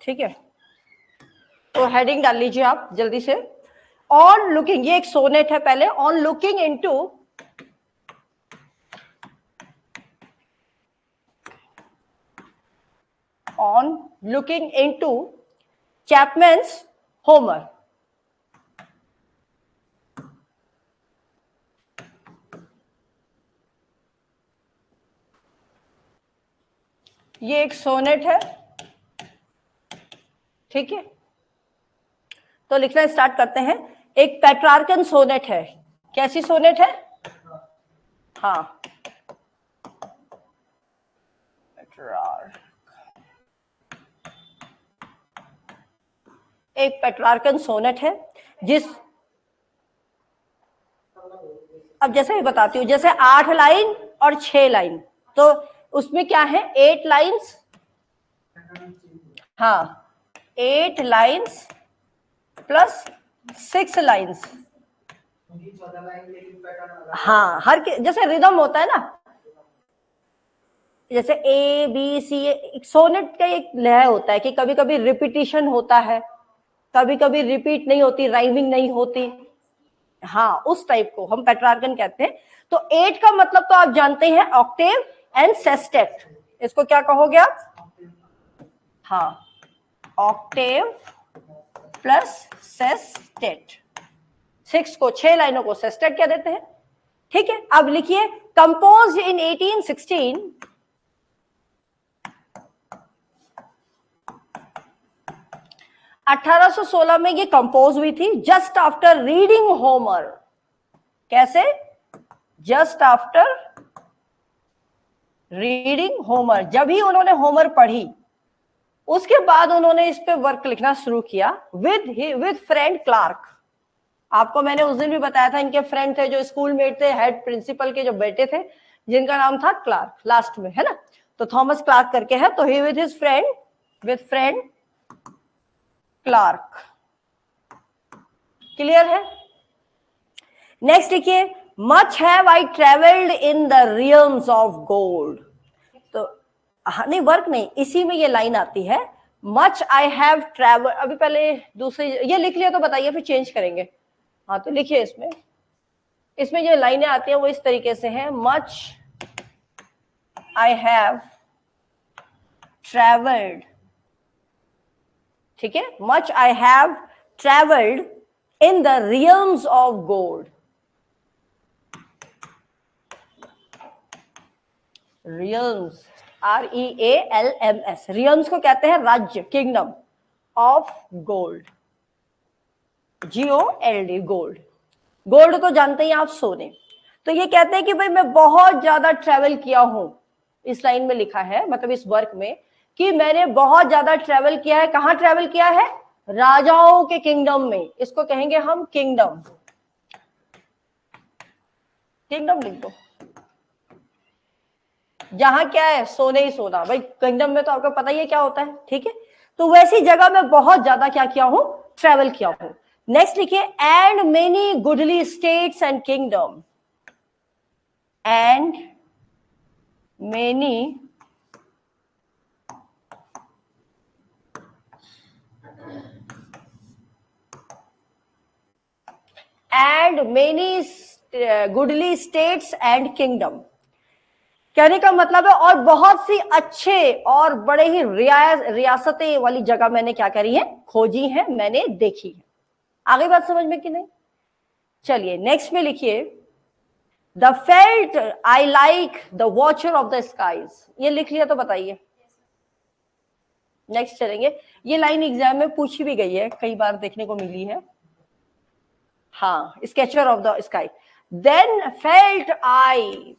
ठीक है, तो हेडिंग डाल लीजिए आप जल्दी से। ऑन लुकिंग, ये एक सोनेट है पहले। On looking into Chapman's Homer. ये एक सोनेट है, ठीक है। तो लिखना स्टार्ट करते हैं। एक पेट्रार्कन सोनेट है। कैसी सोनेट है? हाँ, एक पेट्रार्कन सोनेट है जिस, अब जैसे ही बताती हूँ, जैसे 8 लाइन और 6 लाइन, तो उसमें क्या है 8 लाइन्स, हाँ 8 लाइन्स प्लस 6 लाइन्स। हाँ, हर जैसे रिदम होता है ना, जैसे ए बी सी, एक सोनेट का एक लय होता है कि कभी कभी रिपीटिशन होता है, कभी कभी रिपीट नहीं होती, राइमिंग नहीं होती। हाँ, उस टाइप को हम पेट्रार्कन कहते हैं। तो 8 का मतलब तो आप जानते हैं, ऑक्टेव एंड सेस्टेट। इसको क्या कहोगे आप? हाँ, ऑक्टेव प्लस सेस्टेट। 6 को, 6 लाइनों को सेस्टेट कह देते हैं, ठीक है। अब लिखिए, कंपोज इन 1816, 1816 में ये कंपोज हुई थी, जस्ट आफ्टर रीडिंग होमर। कैसे? जस्ट आफ्टर रीडिंग होमर, जब ही उन्होंने होमर पढ़ी, उसके बाद उन्होंने इस पे वर्क लिखना शुरू किया विद फ्रेंड क्लार्क। आपको मैंने उस दिन भी बताया था, इनके फ्रेंड थे जो स्कूल मेट थे, हेड प्रिंसिपल के जो बेटे थे, जिनका नाम था क्लार्क, लास्ट में है ना, तो थॉमस क्लार्क करके है। तो he with friend Clarke. Clear है? नेक्स्ट देखिए, much have I travelled in the realms of gold. तो नहीं, वर्क नहीं, इसी में ये लाइन आती है, मच आई हैव ट्रेवल। अभी पहले दूसरी ये लिख लिया तो बताइए, फिर चेंज करेंगे। हाँ, तो लिखिए, इसमें ये लाइनें आती हैं वो इस तरीके से हैं, मच आई हैव ट्रेवल्ड, ठीक है, much I have travelled in the realms of gold. Realms, REALMS, realms को कहते हैं राज्य, kingdom of gold, GOLD, gold. Gold तो जानते ही आप, सोने। तो ये कहते हैं कि भाई मैं बहुत ज्यादा ट्रेवल किया हूं, इस लाइन में लिखा है, मतलब इस वर्क में, कि मैंने बहुत ज्यादा ट्रेवल किया है। कहां ट्रेवल किया है? राजाओं के किंगडम में। इसको कहेंगे हम किंगडम। किंगडम लिख दो, जहां क्या है, सोने ही सोना। भाई किंगडम में तो आपको पता ही है क्या होता है, ठीक है। तो वैसी जगह में बहुत ज्यादा क्या किया हूं? ट्रेवल किया हूं। नेक्स्ट लिखिए, and many goodly states and kingdom, and many goodly states and kingdom. कहने का मतलब है, और बहुत सी अच्छे और बड़े ही रियासतें वाली जगह मैंने क्या करी है? खोजी है, मैंने देखी है। आगे बात समझ में कि नहीं? चलिए नेक्स्ट में लिखिए, the felt I like the watcher of the skies. ये लिख लिया तो बताइए। नेक्स्ट चलेंगे, ये लाइन एग्जाम में पूछी भी गई है, कई बार देखने को मिली है। हाँ, sketcher of the sky. Then felt I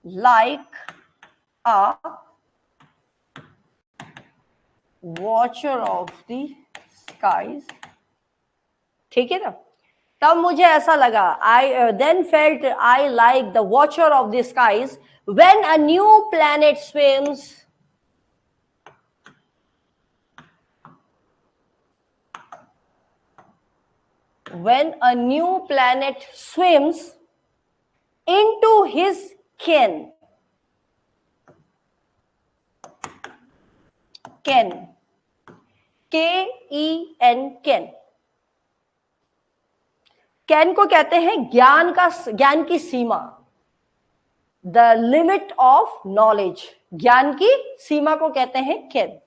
like a watcher of the skies, ठीक है ना। तब मुझे ऐसा लगा, I then felt I like the watcher of the skies when a new planet swims into his ken. Can, KEN, can. Can को कहते हैं ज्ञान की सीमा, द लिमिट ऑफ नॉलेज, ज्ञान की सीमा को कहते हैं कैन।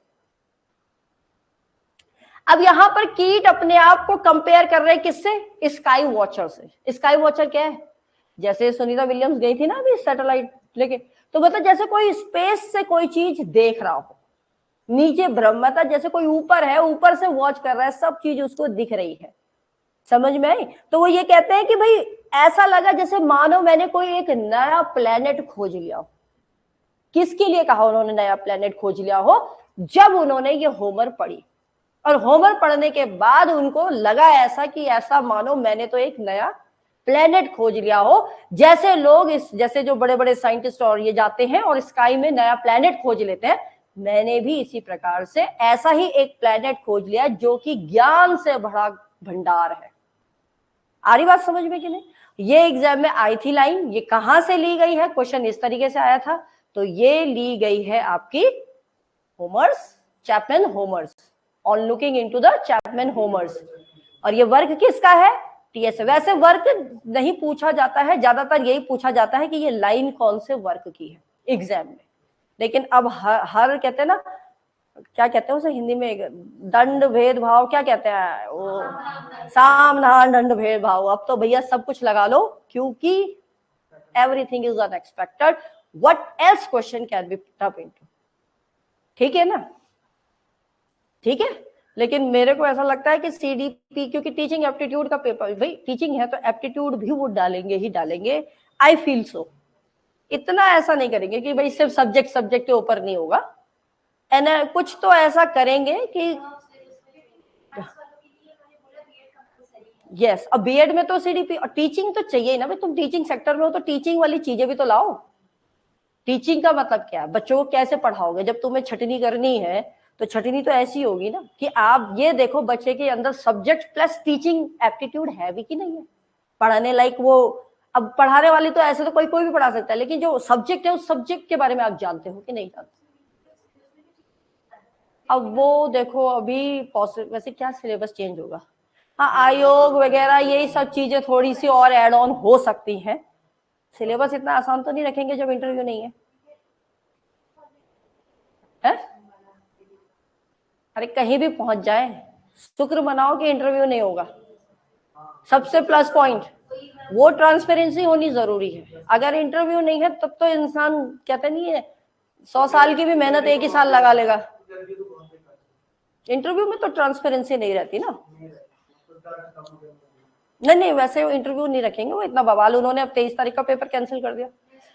अब यहां पर कीट अपने आप को कंपेयर कर रहे हैं किससे? स्काई वॉचर से। स्काई वॉचर क्या है? जैसे सुनीता विलियम्स गई थी ना अभी सैटेलाइट लेके, तो मतलब जैसे कोई स्पेस से कोई चीज देख रहा हो, नीचे ब्रह्मता, जैसे कोई ऊपर है, ऊपर से वॉच कर रहा है, सब चीज उसको दिख रही है। समझ में आई? तो वो ये कहते हैं कि भाई ऐसा लगा जैसे मानो मैंने कोई एक नया प्लेनेट खोज लिया हो। किसके लिए कहा उन्होंने नया प्लेनेट खोज लिया हो? जब उन्होंने ये होमर पढ़ी, और होमर पढ़ने के बाद उनको लगा ऐसा कि ऐसा मानो मैंने तो एक नया प्लेनेट खोज लिया हो। जैसे लोग जैसे जो बड़े बड़े साइंटिस्ट और ये जाते हैं और स्काई में नया प्लेनेट खोज लेते हैं, मैंने भी इसी प्रकार से ऐसा ही एक प्लेनेट खोज लिया जो कि ज्ञान से भरा भंडार है। आ रही बात समझ में कि नहीं? ये एग्जाम में आई थी लाइन, ये कहां से ली गई है? क्वेश्चन इस तरीके से आया था, तो ये ली गई है आपकी होमर्स, Chapman होमर्स, on looking into the Chapman होमर्स। और ये वर्क किसका है? टीएस। वैसे वर्क नहीं पूछा जाता है, ज्यादातर यही पूछा जाता है कि ये लाइन कौन से वर्क की है एग्जाम में। लेकिन अब हर कहते हैं ना, क्या कहते हैं उसे हिंदी में, दंड भेदभाव, क्या कहते हैं वो, साम धान दंड भेदभाव। अब तो भैया सब कुछ लगा लो, क्योंकि everything is unexpected, what else question can be tough into. ठीक है ना? ठीक है। लेकिन मेरे को ऐसा लगता है कि सीडीपी, क्योंकि टीचिंग एप्टीट्यूड का पेपर, भाई टीचिंग है तो एप्टीट्यूड भी वो डालेंगे ही डालेंगे, आई फील सो। इतना ऐसा नहीं करेंगे कि भाई सिर्फ सब्जेक्ट के ऊपर नहीं होगा, एंड कुछ तो ऐसा करेंगे कि यस। अब बीएड में तो सीडीपी और टीचिंग तो चाहिए ना भाई, तुम टीचिंग सेक्टर में हो तो टीचिंग वाली चीजें भी तो लाओ। टीचिंग का मतलब क्या है? बच्चों को कैसे पढ़ाओगे? जब तुम्हें छटनी करनी है तो छटनी तो ऐसी होगी ना कि आप ये देखो बच्चे के अंदर सब्जेक्ट प्लस टीचिंग एप्टीट्यूड है भी कि नहीं है पढ़ाने लायक। वो अब पढ़ाने वाली तो ऐसे तो कोई भी पढ़ा सकता है, लेकिन जो सब्जेक्ट है उस सब्जेक्ट के बारे में आप जानते हो कि नहीं जानते? अब वो देखो अभी वैसे क्या सिलेबस चेंज होगा, हाँ आयोग वगैरह यही सब चीजें थोड़ी सी और एड ऑन हो सकती हैं। सिलेबस इतना आसान तो नहीं रखेंगे जब इंटरव्यू नहीं है, है? अरे कहीं भी पहुंच जाए, शुक्र मनाओ कि इंटरव्यू नहीं होगा। सबसे प्लस पॉइंट वो ट्रांसपेरेंसी होनी जरूरी है। अगर इंटरव्यू नहीं है तब तो इंसान कहते नहीं है 100 साल की भी मेहनत एक ही साल लगा लेगा। इंटरव्यू में तो ट्रांसपेरेंसी नहीं रहती ना। नहीं वैसे इंटरव्यू नहीं रखेंगे, वो इतना बवाल। उन्होंने अब 23 तारीख का पेपर कैंसिल कर दिया।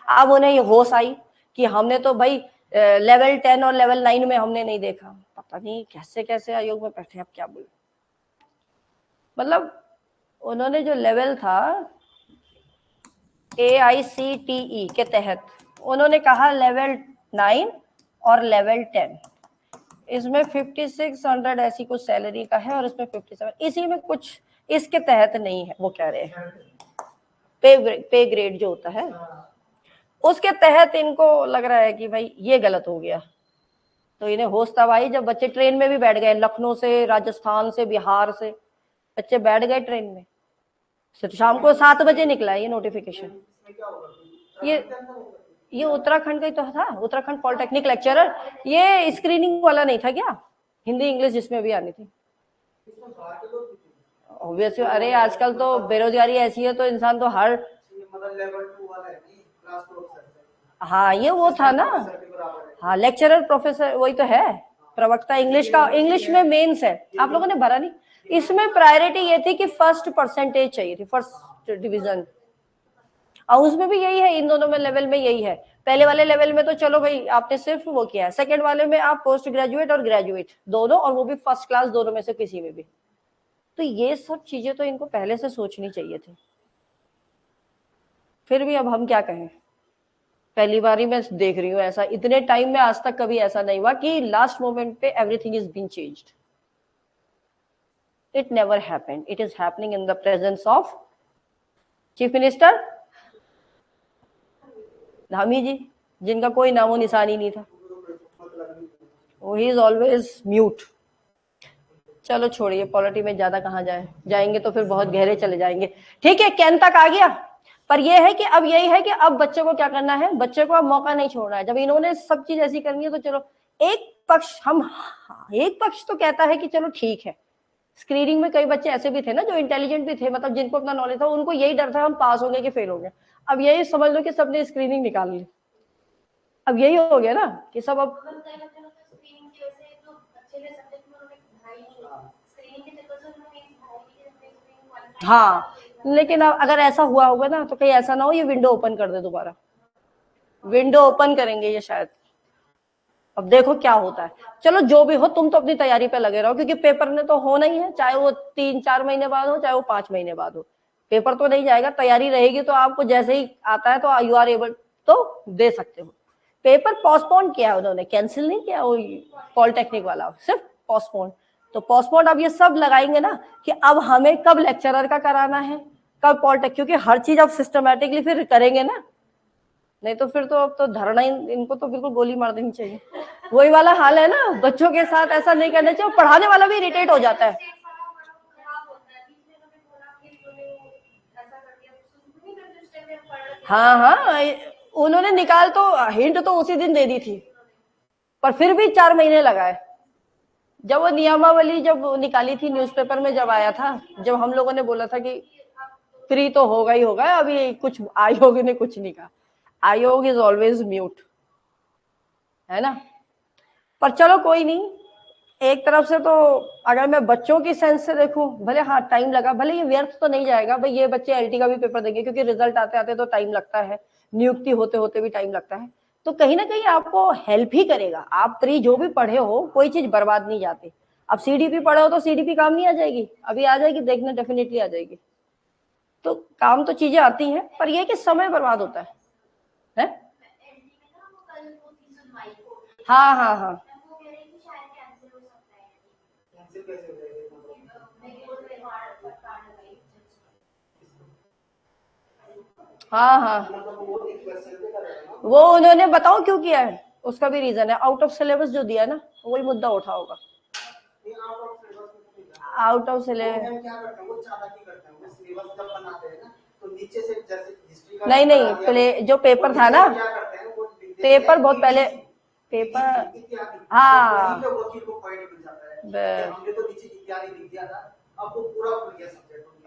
अब उन्हें ये होश आई कि हमने तो भाई लेवल 10 और लेवल 9 में हमने नहीं देखा, पता नहीं कैसे कैसे आयोग में बैठे। अब क्या बोले, मतलब उन्होंने जो लेवल था AICTE के तहत, उन्होंने कहा लेवल 9 और लेवल 10, इसमें 5600 ऐसी कुछ सैलरी का है और इसमें 57, इसी में कुछ इसके तहत नहीं है। वो कह रहे हैं पे ग्रेड जो होता है उसके तहत इनको लग रहा है कि भाई ये गलत हो गया। तो इन्हें होश तब आई जब बच्चे ट्रेन में भी बैठ गए, लखनऊ से, राजस्थान से, बिहार से बच्चे बैठ गए ट्रेन में। तो शाम को 7 बजे निकला ये नोटिफिकेशन। ये उत्तराखंड का ही तो था, उत्तराखंड पॉलिटेक्निक लेक्चरर। ये स्क्रीनिंग वाला नहीं था क्या, हिंदी इंग्लिश जिसमें भी आनी थी? ऑब्वियसली, अरे आजकल तो बेरोजगारी ऐसी है तो इंसान तो हर, हाँ ये वो था ना, हाँ लेक्चरर प्रोफेसर वही तो है, प्रवक्ता इंग्लिश का। इंग्लिश में मेंस है, आप लोगों ने भरा नहीं। इसमें प्रायोरिटी ये थी कि फर्स्ट परसेंटेज चाहिए थी, फर्स्ट डिवीजन, और उसमें भी यही है, इन दोनों में लेवल में यही है। पहले वाले लेवल में तो चलो भाई आपने सिर्फ वो किया है, सेकंड वाले में आप पोस्ट ग्रेजुएट और ग्रेजुएट दोनों, और वो भी फर्स्ट क्लास, दोनों में से किसी में भी। तो ये सब चीजें तो इनको पहले से सोचनी चाहिए थी। फिर भी अब हम क्या कहें, पहली बार ही मैं देख रही हूँ ऐसा, इतने टाइम में आज तक कभी ऐसा नहीं हुआ कि लास्ट मोमेंट पे everything is been changed. It never happened, it is happening in the presence of chief minister Dhami ji, जिनका कोई नामो निशान ही नहीं था। He is always mute. चलो छोड़िए, पॉलिटी में ज्यादा कहाँ जाएंगे तो फिर बहुत गहरे चले जाएंगे। ठीक है, कैन तक आ गया। पर यह है कि अब यही है कि अब बच्चे को क्या करना है, बच्चे को अब मौका नहीं छोड़ना है। जब इन्होंने सब चीज ऐसी करनी है तो चलो एक पक्ष तो कहता है कि चलो ठीक है। स्क्रीनिंग में कई बच्चे ऐसे भी थे ना जो इंटेलिजेंट भी थे, मतलब जिनको अपना नॉलेज था, उनको यही डर था हम पास होंगे कि फेल होंगे। अब यही समझ लो कि सबने स्क्रीनिंग निकाल ली। अब यही हो गया ना कि सब अब हाँ, लेकिन अब अगर ऐसा हुआ होगा ना तो कहीं ऐसा ना हो ये विंडो ओपन कर दे दोबारा। विंडो ओपन करेंगे ये शायद। अब देखो क्या होता है। चलो जो भी हो, तुम तो अपनी तैयारी पे लगे रहो, क्योंकि पेपर ने तो होना ही है, चाहे वो 3-4 महीने बाद हो, चाहे वो 5 महीने बाद हो। पेपर तो नहीं जाएगा, तैयारी रहेगी तो आपको जैसे ही आता है तो यू आर एबल तो दे सकते हो। पेपर पोस्टपोन किया है उन्होंने, कैंसिल नहीं किया वो पॉलिटेक्निक वाला, सिर्फ पोस्टपोन। तो पोस्टपोन अब ये सब लगाएंगे ना कि अब हमें कब लेक्चरर का कराना है, कब पॉलिटेक्निक, क्योंकि हर चीज अब सिस्टमेटिकली फिर करेंगे ना। नहीं तो फिर तो अब तो धरना ही, इनको तो बिल्कुल गोली मार देनी चाहिए। वही वाला हाल है ना, बच्चों के साथ ऐसा नहीं करना चाहिए, पढ़ाने वाला भी इरिटेट हो जाता है। हाँ हाँ, उन्होंने निकाल तो हिंट तो उसी दिन दे दी थी, पर फिर भी 4 महीने लगाए। जब वो नियमावली जब निकाली थी न्यूज़पेपर में, जब आया था, जब हम लोगों ने बोला था कि फ्री तो होगा ही होगा, अभी कुछ आयोग ने कुछ नहीं कहा। आयोग इज ऑलवेज म्यूट, है ना। पर चलो कोई नहीं, एक तरफ से तो अगर मैं बच्चों की सेंस से देखूं, भले हाँ टाइम लगा, भले ये व्यर्थ तो नहीं जाएगा भाई, ये बच्चे एलटी का भी पेपर देंगे, क्योंकि रिजल्ट आते आते तो टाइम लगता है, नियुक्ति होते होते भी टाइम लगता है। तो कहीं ना कहीं आपको हेल्प ही करेगा। आप प्री जो भी पढ़े हो, कोई चीज बर्बाद नहीं जाती। अब सीडीपी पढ़े हो तो सीडीपी काम नहीं आ जाएगी, अभी आ जाएगी, देखना डेफिनेटली आ जाएगी। तो काम तो चीजें आती हैं, पर यह कि समय बर्बाद होता है? हाँ हाँ हाँ हाँ हाँ, वो उन्होंने बताओ क्यों किया है, उसका भी रीजन है। आउट ऑफ सिलेबस जो दिया ना, वही मुद्दा उठा होगा। आउट ऑफ सिलेबस नहीं नहीं, प्ले जो पेपर था ना, पेपर बहुत पहले, पेपर हाँ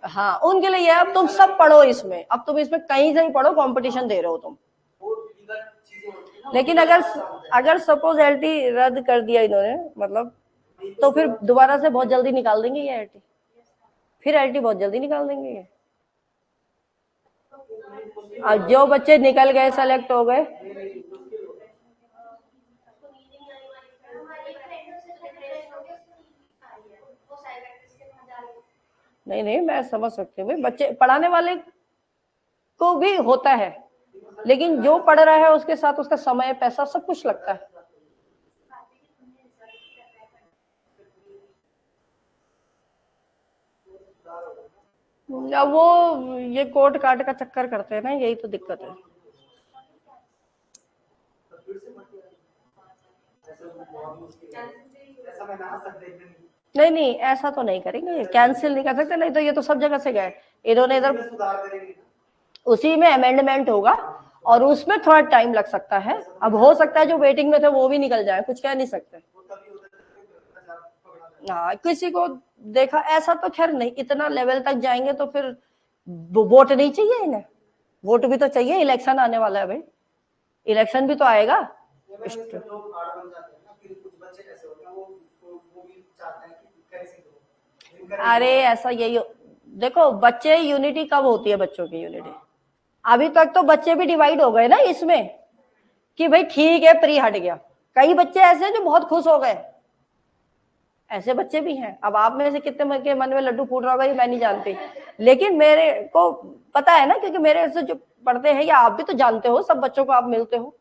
हाँ, उनके लिए अब तुम सब पढ़ो इसमें, अब तुम इसमें कहीं से भी पढ़ो, कंपटीशन दे रहे हो तुम। लेकिन अगर सपोज एलटी रद्द कर दिया इन्होंने, मतलब तो फिर दोबारा से बहुत जल्दी निकाल देंगे ये एलटी, फिर एलटी बहुत जल्दी निकाल देंगे ये। और जो बच्चे निकल गए, सेलेक्ट हो गए, नहीं नहीं, मैं समझ सकती हूँ, बच्चे पढ़ाने वाले को भी होता है, लेकिन जो पढ़ रहा है उसके साथ उसका समय, पैसा, सब कुछ लगता है। अब वो ये कोर्ट काट का चक्कर करते हैं ना, यही तो दिक्कत है। नहीं नहीं, ऐसा तो नहीं करेंगे, कैंसिल नहीं कर सकते, नहीं तो ये तो सब जगह से गए, इन्होंने इधर उसी में अमेंडमेंट होगा और उसमें थोड़ा टाइम लग सकता है। अब हो सकता है जो वेटिंग में थे वो भी निकल जाए, कुछ कह नहीं सकते। हाँ, किसी को देखा ऐसा तो खैर नहीं, इतना लेवल तक जाएंगे तो फिर वोट नहीं चाहिए इन्हें, वोट भी तो चाहिए, इलेक्शन आने वाला है भाई, इलेक्शन भी तो आएगा। अरे ऐसा यही देखो, बच्चे यूनिटी कब होती है, बच्चों की यूनिटी अभी तक तो बच्चे भी डिवाइड हो गए ना इसमें, कि भाई ठीक है प्री हट गया, कई बच्चे ऐसे हैं जो बहुत खुश हो गए, ऐसे बच्चे भी हैं। अब आप में से कितने के मन में लड्डू फूट रहा होगा ये मैं नहीं जानती, लेकिन मेरे को पता है ना, क्योंकि मेरे से जो पढ़ते हैं, या आप भी तो जानते हो, सब बच्चों को आप मिलते हो,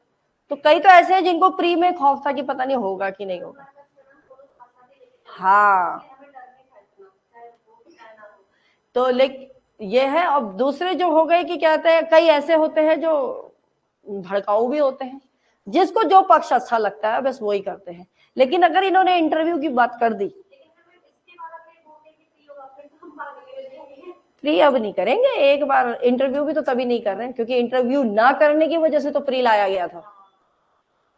तो कई तो ऐसे हैं जिनको प्री में खौफ था कि पता नहीं होगा कि नहीं होगा। हाँ, तो लेकिन ये है। अब दूसरे जो हो गए कि कहते हैं, कई ऐसे होते हैं जो भड़काऊ भी होते हैं, जिसको जो पक्ष अच्छा लगता है बस वही करते हैं। लेकिन अगर इन्होंने इंटरव्यू की बात कर दी, प्री अब नहीं करेंगे, एक बार इंटरव्यू भी तो तभी नहीं कर रहे हैं क्योंकि इंटरव्यू ना करने की वजह से तो प्री लाया गया था।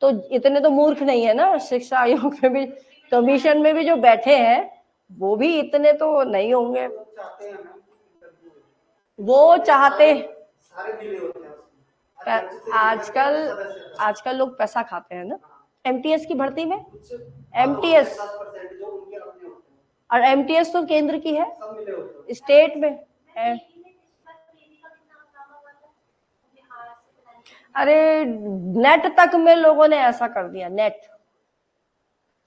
तो इतने तो मूर्ख नहीं है ना, शिक्षा आयोग में भी, कमीशन में भी जो बैठे हैं वो भी इतने तो नहीं होंगे। वो चाहते, आजकल लोग पैसा खाते हैं ना। एमटीएस की भर्ती में, एमटीएस और एमटीएस तो केंद्र की है, स्टेट में है। अरे नेट तक में लोगों ने ऐसा कर दिया, नेट।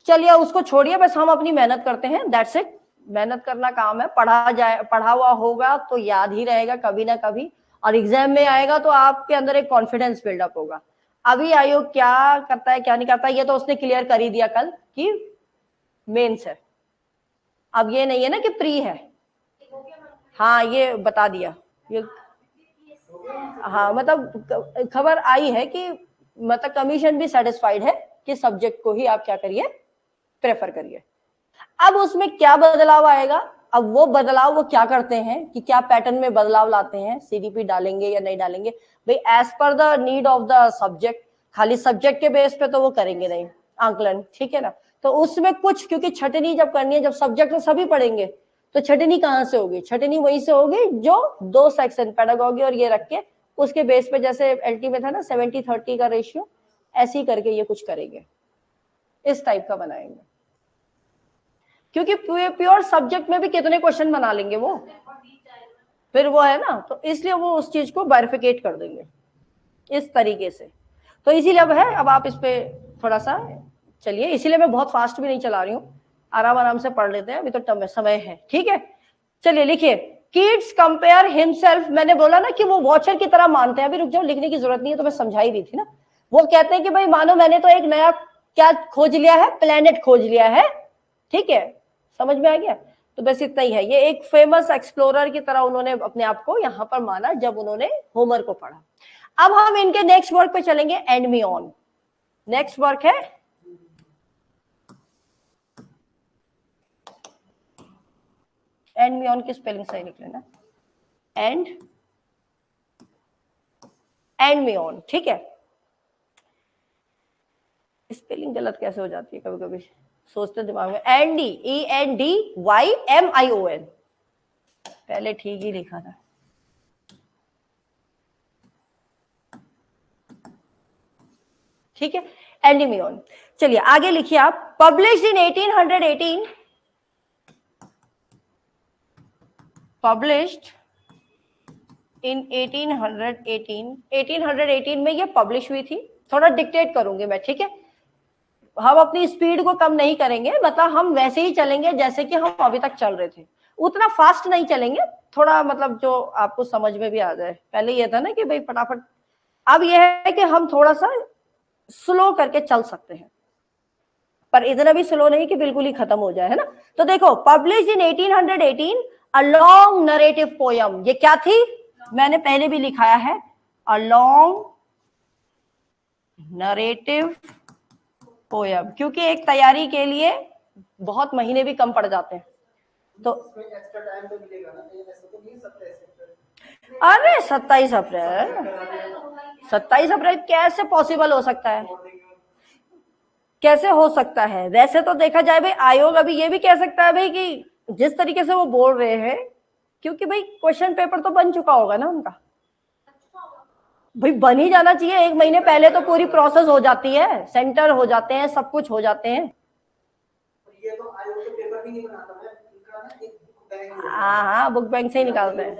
चलिए उसको छोड़िए, बस हम अपनी मेहनत करते हैं, दैट्स इट। मेहनत करना काम है, पढ़ा हुआ होगा तो याद ही रहेगा कभी ना कभी, और एग्जाम में आएगा तो आपके अंदर एक कॉन्फिडेंस बिल्डअप होगा। अभी आयोग क्या करता है क्या नहीं करता ये तो उसने क्लियर कर ही दिया कल कि मेंस है। अब ये नहीं है ना कि प्री है, हाँ ये बता दिया ये, हाँ मतलब खबर आई है कि मतलब कमीशन भी सेटिस्फाइड है कि सब्जेक्ट को ही आप क्या करिए, प्रेफर करिए। अब उसमें क्या बदलाव आएगा, अब वो बदलाव वो क्या करते हैं कि क्या पैटर्न में बदलाव लाते हैं, सीडीपी डालेंगे या नहीं डालेंगे भाई, as per the need of the subject. खाली सब्जेक्ट के बेस पे तो वो करेंगे नहीं आंकलन, ठीक है ना। तो उसमें कुछ, क्योंकि छटनी जब करनी है, जब सब्जेक्ट तो सभी पढ़ेंगे तो छटनी कहाँ से होगी, छटनी वहीं से होगी जो 2 सेक्शन पेडागॉजी और ये रख के उसके बेस पे, जैसे एलटी में था ना 70-30 का रेशियो, ऐसे ही करके ये कुछ करेंगे, इस टाइप का बनाएंगे। क्योंकि प्योर सब्जेक्ट में भी कितने क्वेश्चन बना लेंगे वो, फिर वो है ना, तो इसलिए वो उस चीज को बाइफिकेट कर देंगे इस तरीके से। तो इसीलिए अब है, अब आप इस पे थोड़ा सा चलिए, इसीलिए मैं बहुत फास्ट भी नहीं चला रही हूँ, आराम आराम से पढ़ लेते हैं, अभी तो समय है, ठीक है। चलिए लिखिए, किड्स कंपेयर हिमसेल्फ, मैंने बोला ना कि वो वॉचर की तरह मानते हैं, अभी रुक जाओ, लिखने की जरूरत नहीं है, तो मैं समझाई भी थी ना। वो कहते हैं कि भाई मानो मैंने तो एक नया क्या खोज लिया है, प्लेनेट खोज लिया है, ठीक है, समझ में आ गया। तो बस इतना ही है, ये एक फेमस एक्सप्लोरर की तरह उन्होंने अपने आप को यहाँ पर माना जब उन्होंने होमर को पढ़ा। अब हम इनके नेक्स्ट वर्क पे चलेंगे, and me on. Next work है एंड मी ऑन की स्पेलिंग सही लिख लेना, एंड मी ऑन, ठीक है। स्पेलिंग गलत कैसे हो जाती है कभी कभी, सोचते दिमाग में, ENDYMION, पहले ठीक ही लिखा था, ठीक है, एंडीमियोन। चलिए आगे लिखिए आप, पब्लिश्ड इन 1818, पब्लिश्ड इन 1818 में ये पब्लिश हुई थी। थोड़ा डिक्टेट करूंगी मैं, ठीक है, हम अपनी स्पीड को कम नहीं करेंगे, मतलब हम वैसे ही चलेंगे जैसे कि हम अभी तक चल रहे थे, उतना फास्ट नहीं चलेंगे, थोड़ा मतलब जो आपको समझ में भी आ जाए। पहले ये था ना कि भाई फटाफट, अब ये है कि हम थोड़ा सा स्लो करके चल सकते हैं, पर इतना भी स्लो नहीं कि बिल्कुल ही खत्म हो जाए, है ना। तो देखो, publish in 1818 a long narrative poem, ये क्या थी, मैंने पहले भी लिखाया है, अ लॉन्ग नरेटिव पोयम, क्योंकि एक तैयारी के लिए बहुत महीने भी कम पड़ जाते हैं, तो अरे 27 अप्रैल कैसे पॉसिबल हो सकता है, कैसे हो सकता है। वैसे तो देखा जाए भाई, आयोग अभी ये भी कह सकता है भाई कि जिस तरीके से वो बोल रहे हैं, क्योंकि भाई क्वेश्चन पेपर तो बन चुका होगा ना उनका, भाई बन ही जाना चाहिए, 1 महीने पहले तो पूरी प्रोसेस हो जाती है, सेंटर हो जाते हैं, सब कुछ हो जाते हैं। ये तो आयोग के पेपर भी नहीं बनाता है, इनका ना एक बुक बैंक होता है, हाँ बुक बैंक से ही निकालते हैं,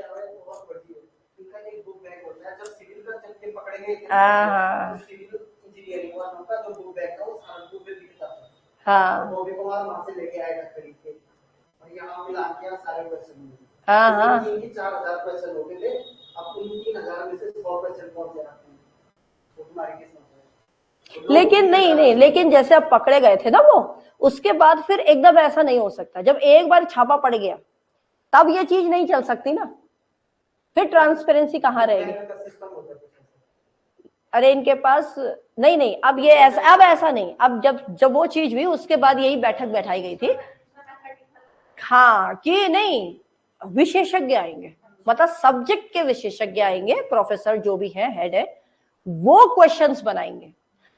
इनका एक बुक बैंक होता है, जब सिविल का जब ये पकड़ेंगे, हाँ सिविल इंजीनियरिंग वालों का जो बुक बैंक है वो सहारनपुर में बिकता है, हाँ वो भी कुमार वहां से लेके आएगा खरीद के, और यहाँ मिला के सारे क्वेश्चन, हाँ हाँ 4000 क्वेश्चन हो गए, अब उन 3000 में से 100 क्वेश्चन पहुंच जाते हैं, तो तुम्हारी किस्मत है। लेकिन नहीं, लेकिन जैसे अब पकड़े गए थे ना वो, उसके बाद फिर एकदम ऐसा नहीं हो सकता, जब एक बार छापा पड़ गया तब ये चीज नहीं चल सकती ना, फिर ट्रांसपेरेंसी कहाँ रहेगी। अरे इनके पास नहीं नहीं, अब ये ऐसा, अब ऐसा नहीं, अब जब वो चीज हुई उसके बाद यही बैठक बैठाई गई थी। हाँ कि नहीं, विशेषज्ञ आएंगे, मतलब सब्जेक्ट के विशेषज्ञ आएंगे, प्रोफेसर जो भी है, हेड है, वो क्वेश्चंस बनाएंगे।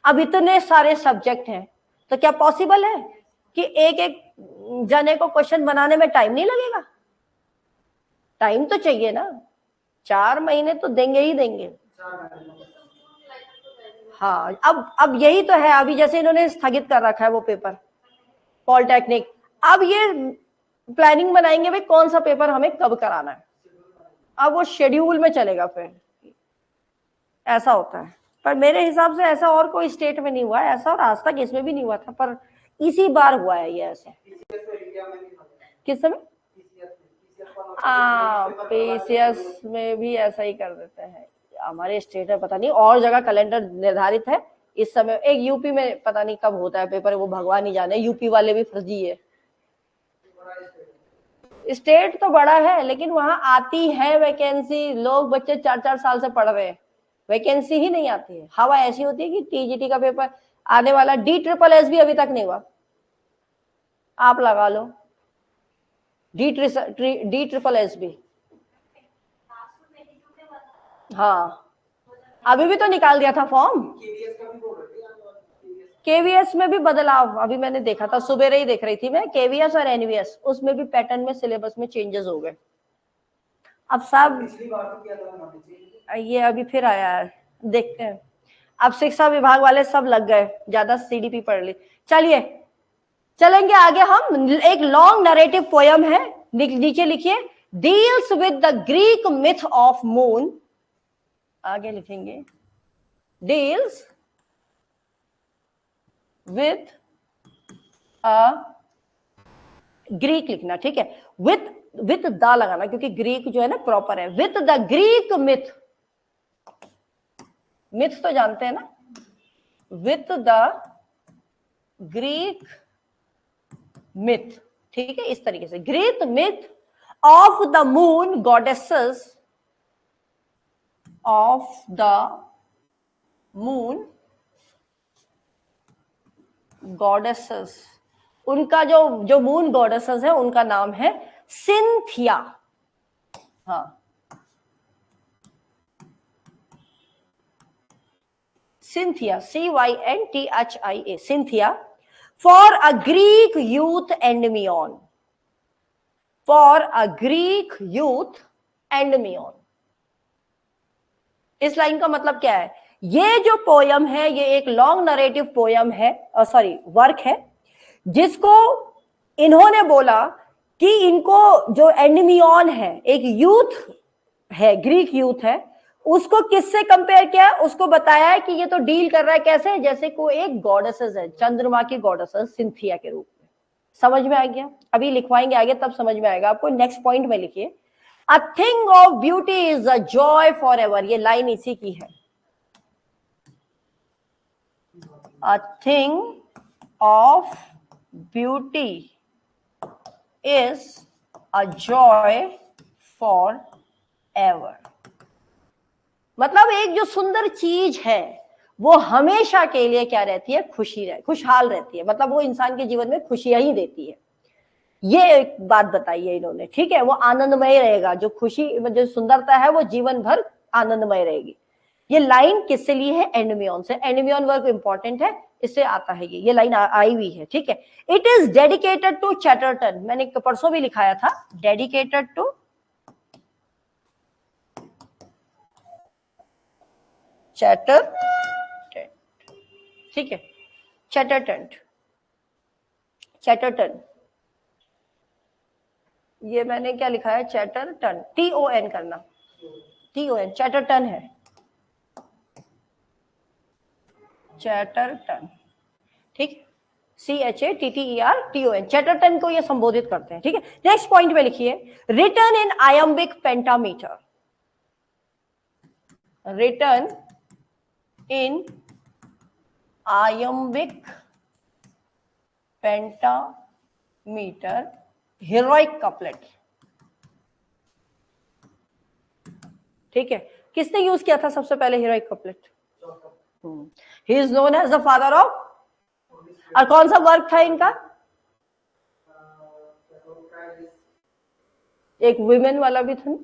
अब इतने सारे सब्जेक्ट हैं तो क्या पॉसिबल है कि एक एक जने को क्वेश्चन बनाने में टाइम नहीं लगेगा? टाइम तो चाहिए ना, 4 महीने तो देंगे ही देंगे। हाँ, अब यही तो है, अभी जैसे इन्होंने स्थगित कर रखा है वो पेपर पॉलिटेक्निक, अब ये प्लानिंग बनाएंगे भाई कौन सा पेपर हमें कब कराना है, अब वो शेड्यूल में चलेगा, फिर ऐसा होता है। पर मेरे हिसाब से ऐसा और कोई स्टेट में नहीं हुआ है ऐसा, और आज तक इसमें भी नहीं हुआ था, पर इसी बार हुआ है ये ऐसा। किस समय? पीसीएस में भी ऐसा ही कर देते हैं, हमारे स्टेट में पता नहीं, और जगह कैलेंडर निर्धारित है इस समय। एक यूपी में पता नहीं कब होता है पेपर, वो भगवान ही जाने, यूपी वाले भी फर्जी है। स्टेट तो बड़ा है लेकिन वहां आती है वैकेंसी, लोग बच्चे 4-4 साल से पढ़ रहे हैं, वैकेंसी ही नहीं आती है। हवा ऐसी होती है कि टीजीटी का पेपर आने वाला, DSSS भी अभी तक नहीं हुआ, आप लगा लो DSSS भी। हाँ, अभी भी तो निकाल दिया था फॉर्म। केवीएस में भी बदलाव अभी मैंने देखा था, सुबह ही देख रही थी मैं, केवीएस और एनवीएस, उसमें भी पैटर्न में, सिलेबस में चेंजेस हो गए। अब सब ये अभी फिर आया है, देखते हैं। अब शिक्षा विभाग वाले सब लग गए, ज्यादा सीडीपी पढ़ ली। चलिए चलेंगे आगे हम, एक लॉन्ग नरेटिव पोयम है, नीचे लिखिए, deals with the Greek myth of moon, आगे लिखेंगे डील्स विथ अ, ग्रीक लिखना, ठीक है, विथ द लगाना, क्योंकि ग्रीक जो है ना प्रॉपर है, with the Greek myth, myth तो जानते हैं ना, विथ द ग्रीक मिथ, ठीक है, इस तरीके से, Greek myth of the moon goddesses, of the moon goddesses, उनका जो मून गॉडेसेस है उनका नाम है सिंथिया। हाँ, Cynthia, CYNTHIA, Cynthia, for a Greek youth Endymion, for a Greek youth Endymion. इस लाइन का मतलब क्या है? ये जो पोयम है ये एक लॉन्ग नरेटिव पोयम है, सॉरी वर्क है, जिसको इन्होंने बोला कि इनको जो एंडमियन है, एक यूथ है, ग्रीक यूथ है, उसको किससे कंपेयर किया? उसको बताया है कि ये तो डील कर रहा है कैसे, जैसे कोई एक गॉडेसेस है, चंद्रमा की गॉडेसेस सिंथिया के रूप में। समझ में आ गया? अभी लिखवाएंगे आगे तब समझ में आएगा आपको। नेक्स्ट पॉइंट में लिखिए, a thing of beauty is a joy for ever, ये लाइन इसी की है। A thing of beauty is a joy for ever, मतलब एक जो सुंदर चीज है वो हमेशा के लिए क्या रहती है? खुशहाल रहती है, मतलब वो इंसान के जीवन में खुशियां ही देती है। ये एक बात बताई है इन्होंने, ठीक है, वो आनंदमय रहेगा, जो खुशी, जो सुंदरता है वो जीवन भर आनंदमय रहेगी। ये लाइन किससे ली है? एंडमियन से। एंडमियन वर्क इंपॉर्टेंट है, इससे आता है ये लाइन आई हुई है, ठीक है। It is dedicated to Chatterton, मैंने परसों भी लिखाया था, डेडिकेटेड टू चैटरटन, ठीक है, चैटरटन, चैटरटन, ये मैंने क्या लिखा है? चैटरटन, TON करना, TON, चैटरटन है, चैटरटन, ठीक, CHATTERTON, चैटरटन को ये संबोधित करते हैं, ठीक है। नेक्स्ट पॉइंट में लिखिए, written in iambic pentameter, written in iambic pentameter, heroic couplet, ठीक है। किसने यूज किया था सबसे पहले heroic couplet? He is known as the father of, और कौन सा वर्क था इनका? एक वुमेन वाला भी था ना,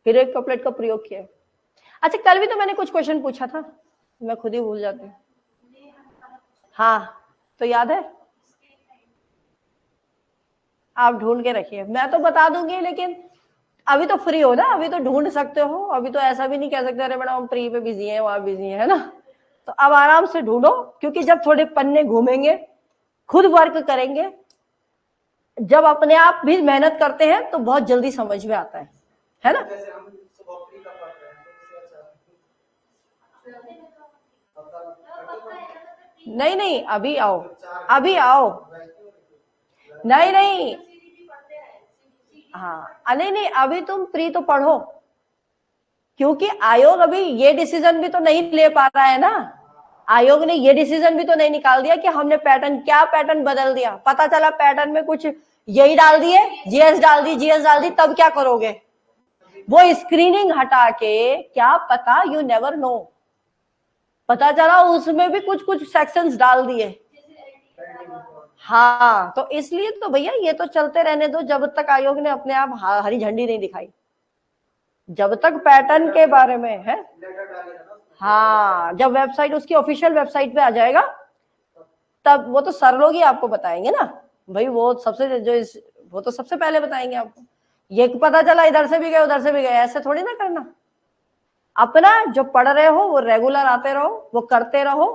फिर एक कपलेट का प्रयोग किया। अच्छा, कल भी तो मैंने कुछ क्वेश्चन पूछा था, मैं खुद ही भूल जाती हूँ। हाँ, तो याद है? आप ढूंढ के रखिए, मैं तो बता दूंगी, लेकिन अभी तो फ्री हो ना, अभी तो ढूंढ सकते हो, अभी तो ऐसा भी नहीं कह सकते अरे मैडम हम प्री पे बिजी हैं, वहां बिजी है ना। तो अब आराम से ढूंढो, क्योंकि जब थोड़े पन्ने घूमेंगे, खुद वर्क करेंगे, जब अपने आप भी मेहनत करते हैं तो बहुत जल्दी समझ में आता है ना। नहीं नहीं, अभी आओ, अभी आओ, नहीं नहीं, हाँ नहीं नहीं, अभी तुम प्री तो पढ़ो, क्योंकि आयोग अभी ये डिसीजन भी तो नहीं ले पा रहा है ना। आयोग ने ये डिसीजन भी तो नहीं निकाल दिया कि हमने पैटर्न, क्या पैटर्न बदल दिया, पता चला पैटर्न में कुछ यही डाल दिए, जीएस डाल दी, जीएस डाल दी, तब क्या करोगे? वो स्क्रीनिंग हटा के, क्या पता, यू नेवर नो, पता चला उसमें भी कुछ कुछ सेक्शंस डाल दिए। हाँ, तो इसलिए तो भैया ये तो चलते रहने दो, जब तक आयोग ने अपने आप हरी झंडी नहीं दिखाई, जब तक पैटर्न के बारे में है। हाँ, जब वेबसाइट उसकी ऑफिशियल वेबसाइट पे आ जाएगा, तब वो तो सर लोग ही आपको बताएंगे ना भाई, वो सबसे वो तो सबसे पहले बताएंगे आपको। ये पता चला इधर से भी गए उधर से भी गए, ऐसे थोड़ी ना करना। अपना जो पढ़ रहे हो वो रेगुलर आते रहो, वो करते रहो,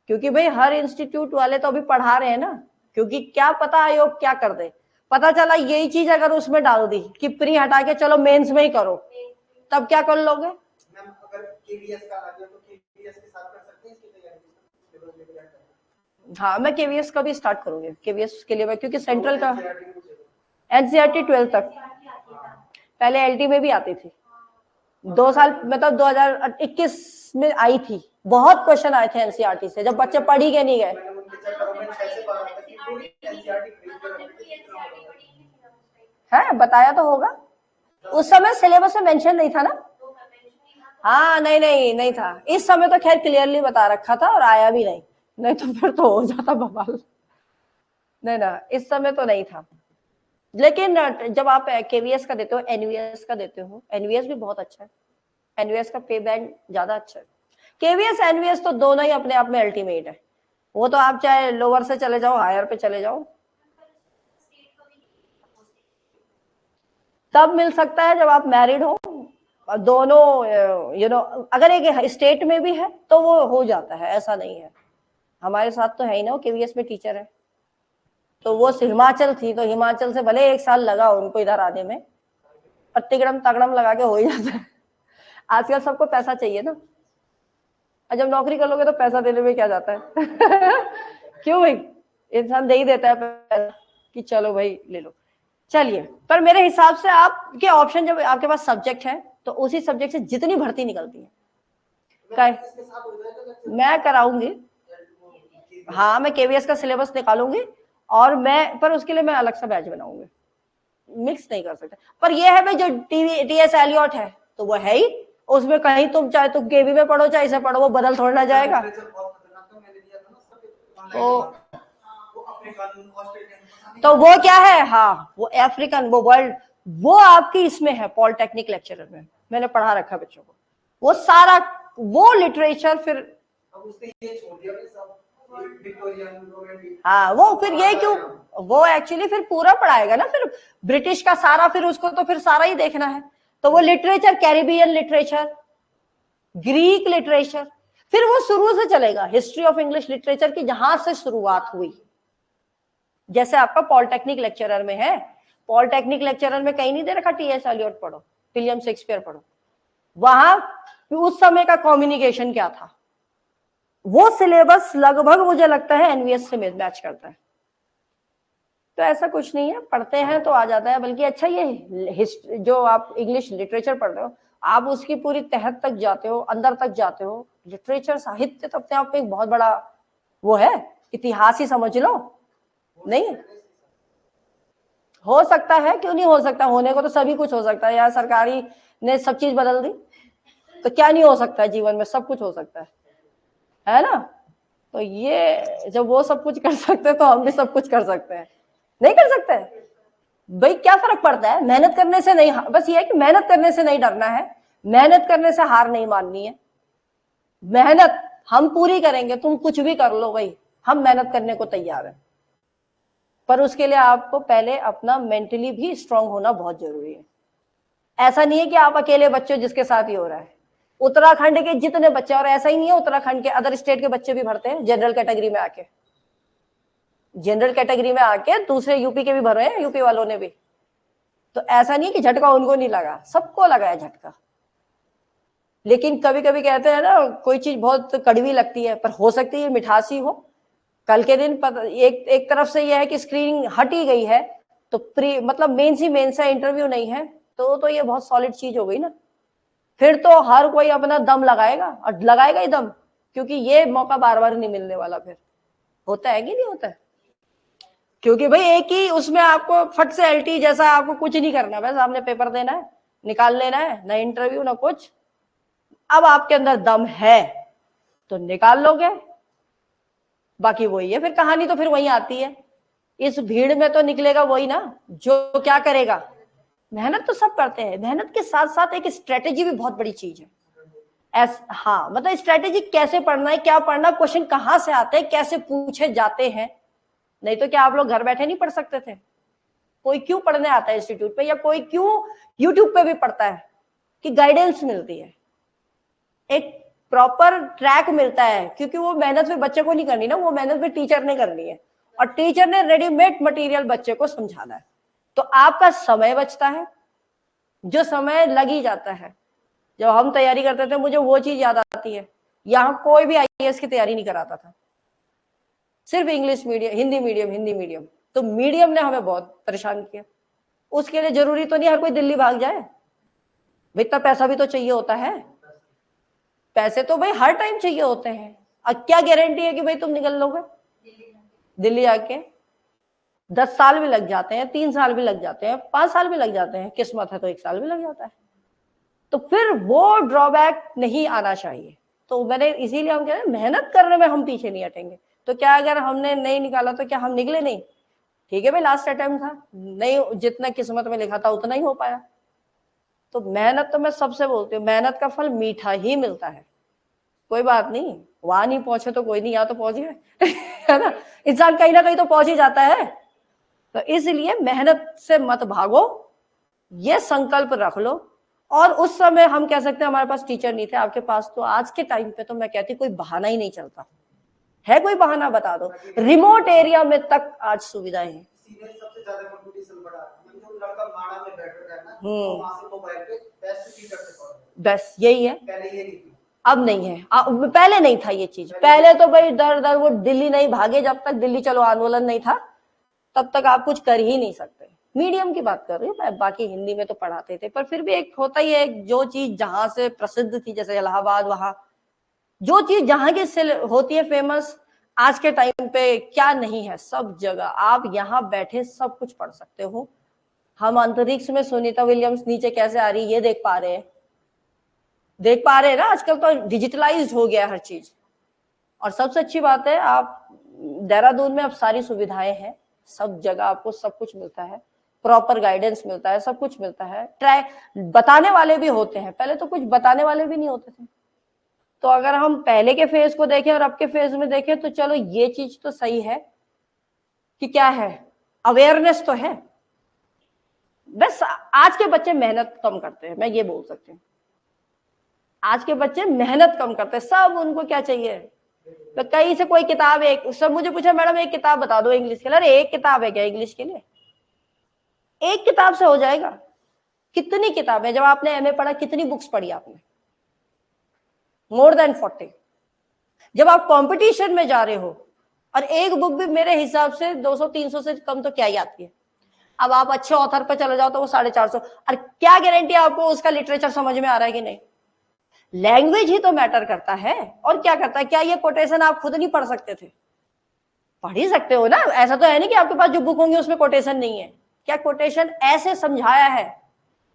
क्योंकि भाई हर इंस्टीट्यूट वाले तो अभी पढ़ा रहे हैं ना, क्योंकि क्या पता आयोग क्या कर दे। पता चला यही चीज अगर उसमें डाल दी कि प्री हटा के चलो मेंस में ही करो, तब क्या कर लोगे? हाँ, मैं केवीएस का भी स्टार्ट करूंगी, केवीएस के लिए, क्योंकि सेंट्रल का एनसीईआरटी 12 तक, पहले एलटी में भी आती थी, 2 साल मतलब 2021 में आई थी, बहुत क्वेश्चन आए थे एनसीईआरटी से, जब बच्चे पढ़ ही के नहीं गए। है, बताया तो होगा, उस समय सिलेबस में मेंशन नहीं था ना। हाँ नहीं नहीं नहीं था, इस समय तो खैर क्लियरली बता रखा था और आया भी नहीं, नहीं तो फिर तो हो जाता बवाल। नहीं ना, इस समय तो नहीं था। लेकिन जब आप केवीएस का देते हो, एनवीएस का देते हो, एनवीएस भी बहुत अच्छा है, एनवीएस का पे बैंड ज्यादा अच्छा है। केवीएस एनवीएस तो दोनों ही अपने आप में अल्टीमेट है, वो तो आप चाहे लोअर से चले जाओ हायर पे चले जाओ, तब मिल सकता है जब आप मैरिड हो, दोनों यू नो, अगर एक स्टेट में भी है तो वो हो जाता है, ऐसा नहीं है। हमारे साथ तो है ही ना, केवीएस में टीचर है, तो वो हिमाचल थी, तो हिमाचल से भले 1 साल लगा उनको इधर आने में, पर तिगड़म तगड़म लगा के हो ही जाता है। आजकल सबको पैसा चाहिए ना, और जब नौकरी कर लोगे तो पैसा देने में क्या जाता है। क्यों भाई, इंसान दे ही देता है पैसा कि चलो भाई ले लो। चलिए, पर मेरे हिसाब से आपके ऑप्शन, जब आपके पास सब्जेक्ट है तो उसी सब्जेक्ट से जितनी भर्ती निकलती है मैं कराऊंगी। हाँ, मैं केवीएस का सिलेबस निकालूंगी, और मैं, पर उसके लिए मैं अलग सा बैच बनाऊंगी, मिक्स नहीं कर सकते। पर ये है भाई, जो टीएस एलियट है तो वो है ही, उसमें कहीं तुम चाहे तुम केवी में पढ़ो चाहे इसे पढ़ो, वो बदल थोड़ा ना जाएगा। तो वो क्या है, हाँ वो अफ्रीकन, वो वर्ल्ड, वो आपकी इसमें है पॉलिटेक्निक लेक्चरर में, मैंने पढ़ा रखा बच्चों को, वो सारा वो लिटरेचर फिर, हाँ वो फिर ये क्यों, वो एक्चुअली फिर पूरा पढ़ाएगा ना, फिर ब्रिटिश का सारा, फिर उसको तो फिर सारा ही देखना है, तो वो literature, Caribbean literature, Greek literature, फिर वो शुरू से चलेगा, हिस्ट्री ऑफ इंग्लिश लिटरेचर की जहां से शुरुआत हुई। जैसे आपका पॉलिटेक्निक लेक्चरर में है, पॉलिटेक्निक लेक्चरर में कहीं नहीं दे रखा टीएस एलियट पढ़ो, विलियम शेक्सपियर पढ़ो, वहां उस समय का कम्युनिकेशन क्या था, वो सिलेबस लगभग मुझे लगता है एनवीएस से मैच करता है। तो ऐसा कुछ नहीं है, पढ़ते हैं तो आ जाता है, बल्कि अच्छा ये जो आप इंग्लिश लिटरेचर पढ़ रहे हो, आप उसकी पूरी तहत तक जाते हो, अंदर तक जाते हो। लिटरेचर साहित्य तो अपने आप में एक बहुत बड़ा वो है, इतिहास ही समझ लो। नहीं हो सकता है, क्यों नहीं हो सकता, होने को तो सभी कुछ हो सकता है यार, सरकारी ने सब चीज बदल दी तो क्या नहीं हो सकता है जीवन में, सब कुछ हो सकता है ना। तो ये जब वो सब कुछ कर सकते हैं तो हम भी सब कुछ कर सकते हैं, नहीं कर सकते भाई क्या फर्क पड़ता है, मेहनत करने से नहीं, बस ये है कि मेहनत करने से नहीं डरना है, मेहनत करने से हार नहीं माननी है, मेहनत हम पूरी करेंगे, तुम कुछ भी कर लो भाई, हम मेहनत करने को तैयार है। पर उसके लिए आपको पहले अपना मेंटली भी स्ट्रांग होना बहुत जरूरी है। ऐसा नहीं है कि आप अकेले बच्चे जिसके साथ ही हो रहा है, उत्तराखंड के जितने बच्चे, और ऐसा ही नहीं है उत्तराखंड के, अदर स्टेट के बच्चे भी भरते हैं जनरल कैटेगरी में आके, जनरल कैटेगरी में आके दूसरे यूपी के भी भर रहे हैं, यूपी वालों ने भी। तो ऐसा नहीं कि झटका उनको नहीं लगा, सबको लगा है झटका। लेकिन कभी कभी कहते हैं ना कोई चीज बहुत कड़वी लगती है, पर हो सकती है मिठासी हो। कल के दिन एक तरफ से यह है कि स्क्रीनिंग हट ही गई है, तो प्री मतलब मेन सी मेन सा इंटरव्यू नहीं है, तो ये बहुत सॉलिड चीज हो गई ना। फिर तो हर कोई अपना दम लगाएगा, और लगाएगा ही दम, क्योंकि ये मौका बार बार नहीं मिलने वाला। फिर होता है कि नहीं होता है, क्योंकि भाई एक ही उसमें आपको फट से एलटी जैसा आपको कुछ नहीं करना, बस आपने पेपर देना है, निकाल लेना है, ना इंटरव्यू ना कुछ। अब आपके अंदर दम है तो निकाल लोगे, बाकी वही है फिर कहानी, तो फिर वही आती है, इस भीड़ में तो निकलेगा वही ना जो क्या करेगा। मेहनत तो सब करते हैं, मेहनत के साथ साथ एक स्ट्रेटेजी भी बहुत बड़ी चीज है। हाँ मतलब स्ट्रेटेजी कैसे पढ़ना है, क्या पढ़ना, क्वेश्चन कहाँ से आते हैं, कैसे पूछे जाते हैं। नहीं तो क्या आप लोग घर बैठे नहीं पढ़ सकते थे? कोई क्यों पढ़ने आता है इंस्टीट्यूट पे, या कोई क्यों यूट्यूब पे भी पढ़ता है, कि गाइडेंस मिलती है, एक प्रॉपर ट्रैक मिलता है, क्योंकि वो मेहनत भी बच्चे को नहीं करनी ना, वो मेहनत भी टीचर ने करनी है, और टीचर ने रेडीमेड मटेरियल बच्चे को समझाना है। तो आपका समय बचता है, जो समय लग ही जाता है। जब हम तैयारी करते थे मुझे वो चीज याद आती है, यहाँ कोई भी आईएएस की तैयारी नहीं कराता था, सिर्फ इंग्लिश मीडियम, हिंदी मीडियम। तो मीडियम ने हमें बहुत परेशान किया। उसके लिए जरूरी तो नहीं हर कोई दिल्ली भाग जाए, भाई इतना पैसा भी तो चाहिए होता है, पैसे तो भाई हर टाइम चाहिए होते हैं। अब क्या गारंटी है कि भाई तुम निकल लोगे दिल्ली आके? 10 साल भी लग जाते हैं, 3 साल भी लग जाते हैं, 5 साल भी लग जाते हैं, किस्मत है तो 1 साल भी लग जाता है। तो फिर वो ड्रॉबैक नहीं आना चाहिए। तो मैंने इसीलिए हम कह रहे हैं मेहनत करने में हम पीछे नहीं हटेंगे। तो क्या अगर हमने नहीं निकाला तो क्या हम निकले नहीं? ठीक है भाई लास्ट अटेम्प्ट था, नहीं जितना किस्मत में लिखा था उतना ही हो पाया। तो मेहनत तो मैं सबसे बोलती हूँ, मेहनत का फल मीठा ही मिलता है। कोई बात नहीं, वहां नहीं पहुंचे तो कोई नहीं, यहाँ तो पहुंच गए है ना, इंसान कहीं ना कहीं तो पहुंच ही जाता है। तो इसलिए मेहनत से मत भागो, ये संकल्प रख लो। और उस समय हम कह सकते हैं हमारे पास टीचर नहीं थे, आपके पास तो आज के टाइम पे तो मैं कहती कोई बहाना ही नहीं चलता है, कोई बहाना बता दो। रिमोट एरिया में तक आज सुविधाएं हैं। बस यही है, अब नहीं है, पहले नहीं था ये चीज। पहले तो भाई दर दर वो दिल्ली नहीं भागे, जब तक दिल्ली चलो आंदोलन नहीं था तब तक आप कुछ कर ही नहीं सकते। मीडियम की बात कर रही हूँ मैं, बाकी हिंदी में तो पढ़ाते थे, पर फिर भी एक होता ही है, जो चीज जहां से प्रसिद्ध थी, जैसे इलाहाबाद, वहां जो चीज जहां की होती है फेमस, आज के टाइम पे क्या नहीं है, सब जगह आप यहाँ बैठे सब कुछ पढ़ सकते हो। हम अंतरिक्ष में सुनीता विलियम्स नीचे कैसे आ रही है ये देख पा रहे हैं ना, आजकल तो डिजिटलाइज्ड हो गया हर चीज। और सबसे अच्छी बात है, आप देहरादून में अब सारी सुविधाएं हैं, सब जगह आपको सब कुछ मिलता है, प्रॉपर गाइडेंस मिलता है, सब कुछ मिलता है, ट्राई बताने वाले भी होते हैं, पहले तो कुछ बताने वाले भी नहीं होते थे। तो अगर हम पहले के फेज को देखें और अब के फेज में देखें तो चलो ये चीज तो सही है कि क्या है, अवेयरनेस तो है। बस आज के बच्चे मेहनत कम करते हैं, मैं ये बोल सकती हूँ, आज के बच्चे मेहनत कम करते हैं। सब उनको क्या चाहिए, तो कहीं से कोई किताब, एक सब मुझे पूछा मैडम एक किताब बता दो इंग्लिश के लिए। अरे एक किताब है क्या इंग्लिश के लिए? एक किताब से हो जाएगा? कितनी किताबें, जब आपने एमए पढ़ा कितनी बुक्स पढ़ी आपने? More than 40। जब आप कंपटीशन में जा रहे हो, और एक बुक भी मेरे हिसाब से 200-300 से कम तो क्या ही आती है। अब आप अच्छे ऑथर पे चले जाओ तो वो 450। और क्या गारंटी आपको उसका लिटरेचर समझ में आ रहा है कि नहीं? लैंग्वेज ही तो मैटर करता है। और क्या करता है, क्या ये कोटेशन आप खुद नहीं पढ़ सकते थे? पढ़ ही सकते हो ना, ऐसा तो है नहीं कि आपके पास जो बुक होंगी उसमें कोटेशन नहीं है। क्या कोटेशन ऐसे समझाया है,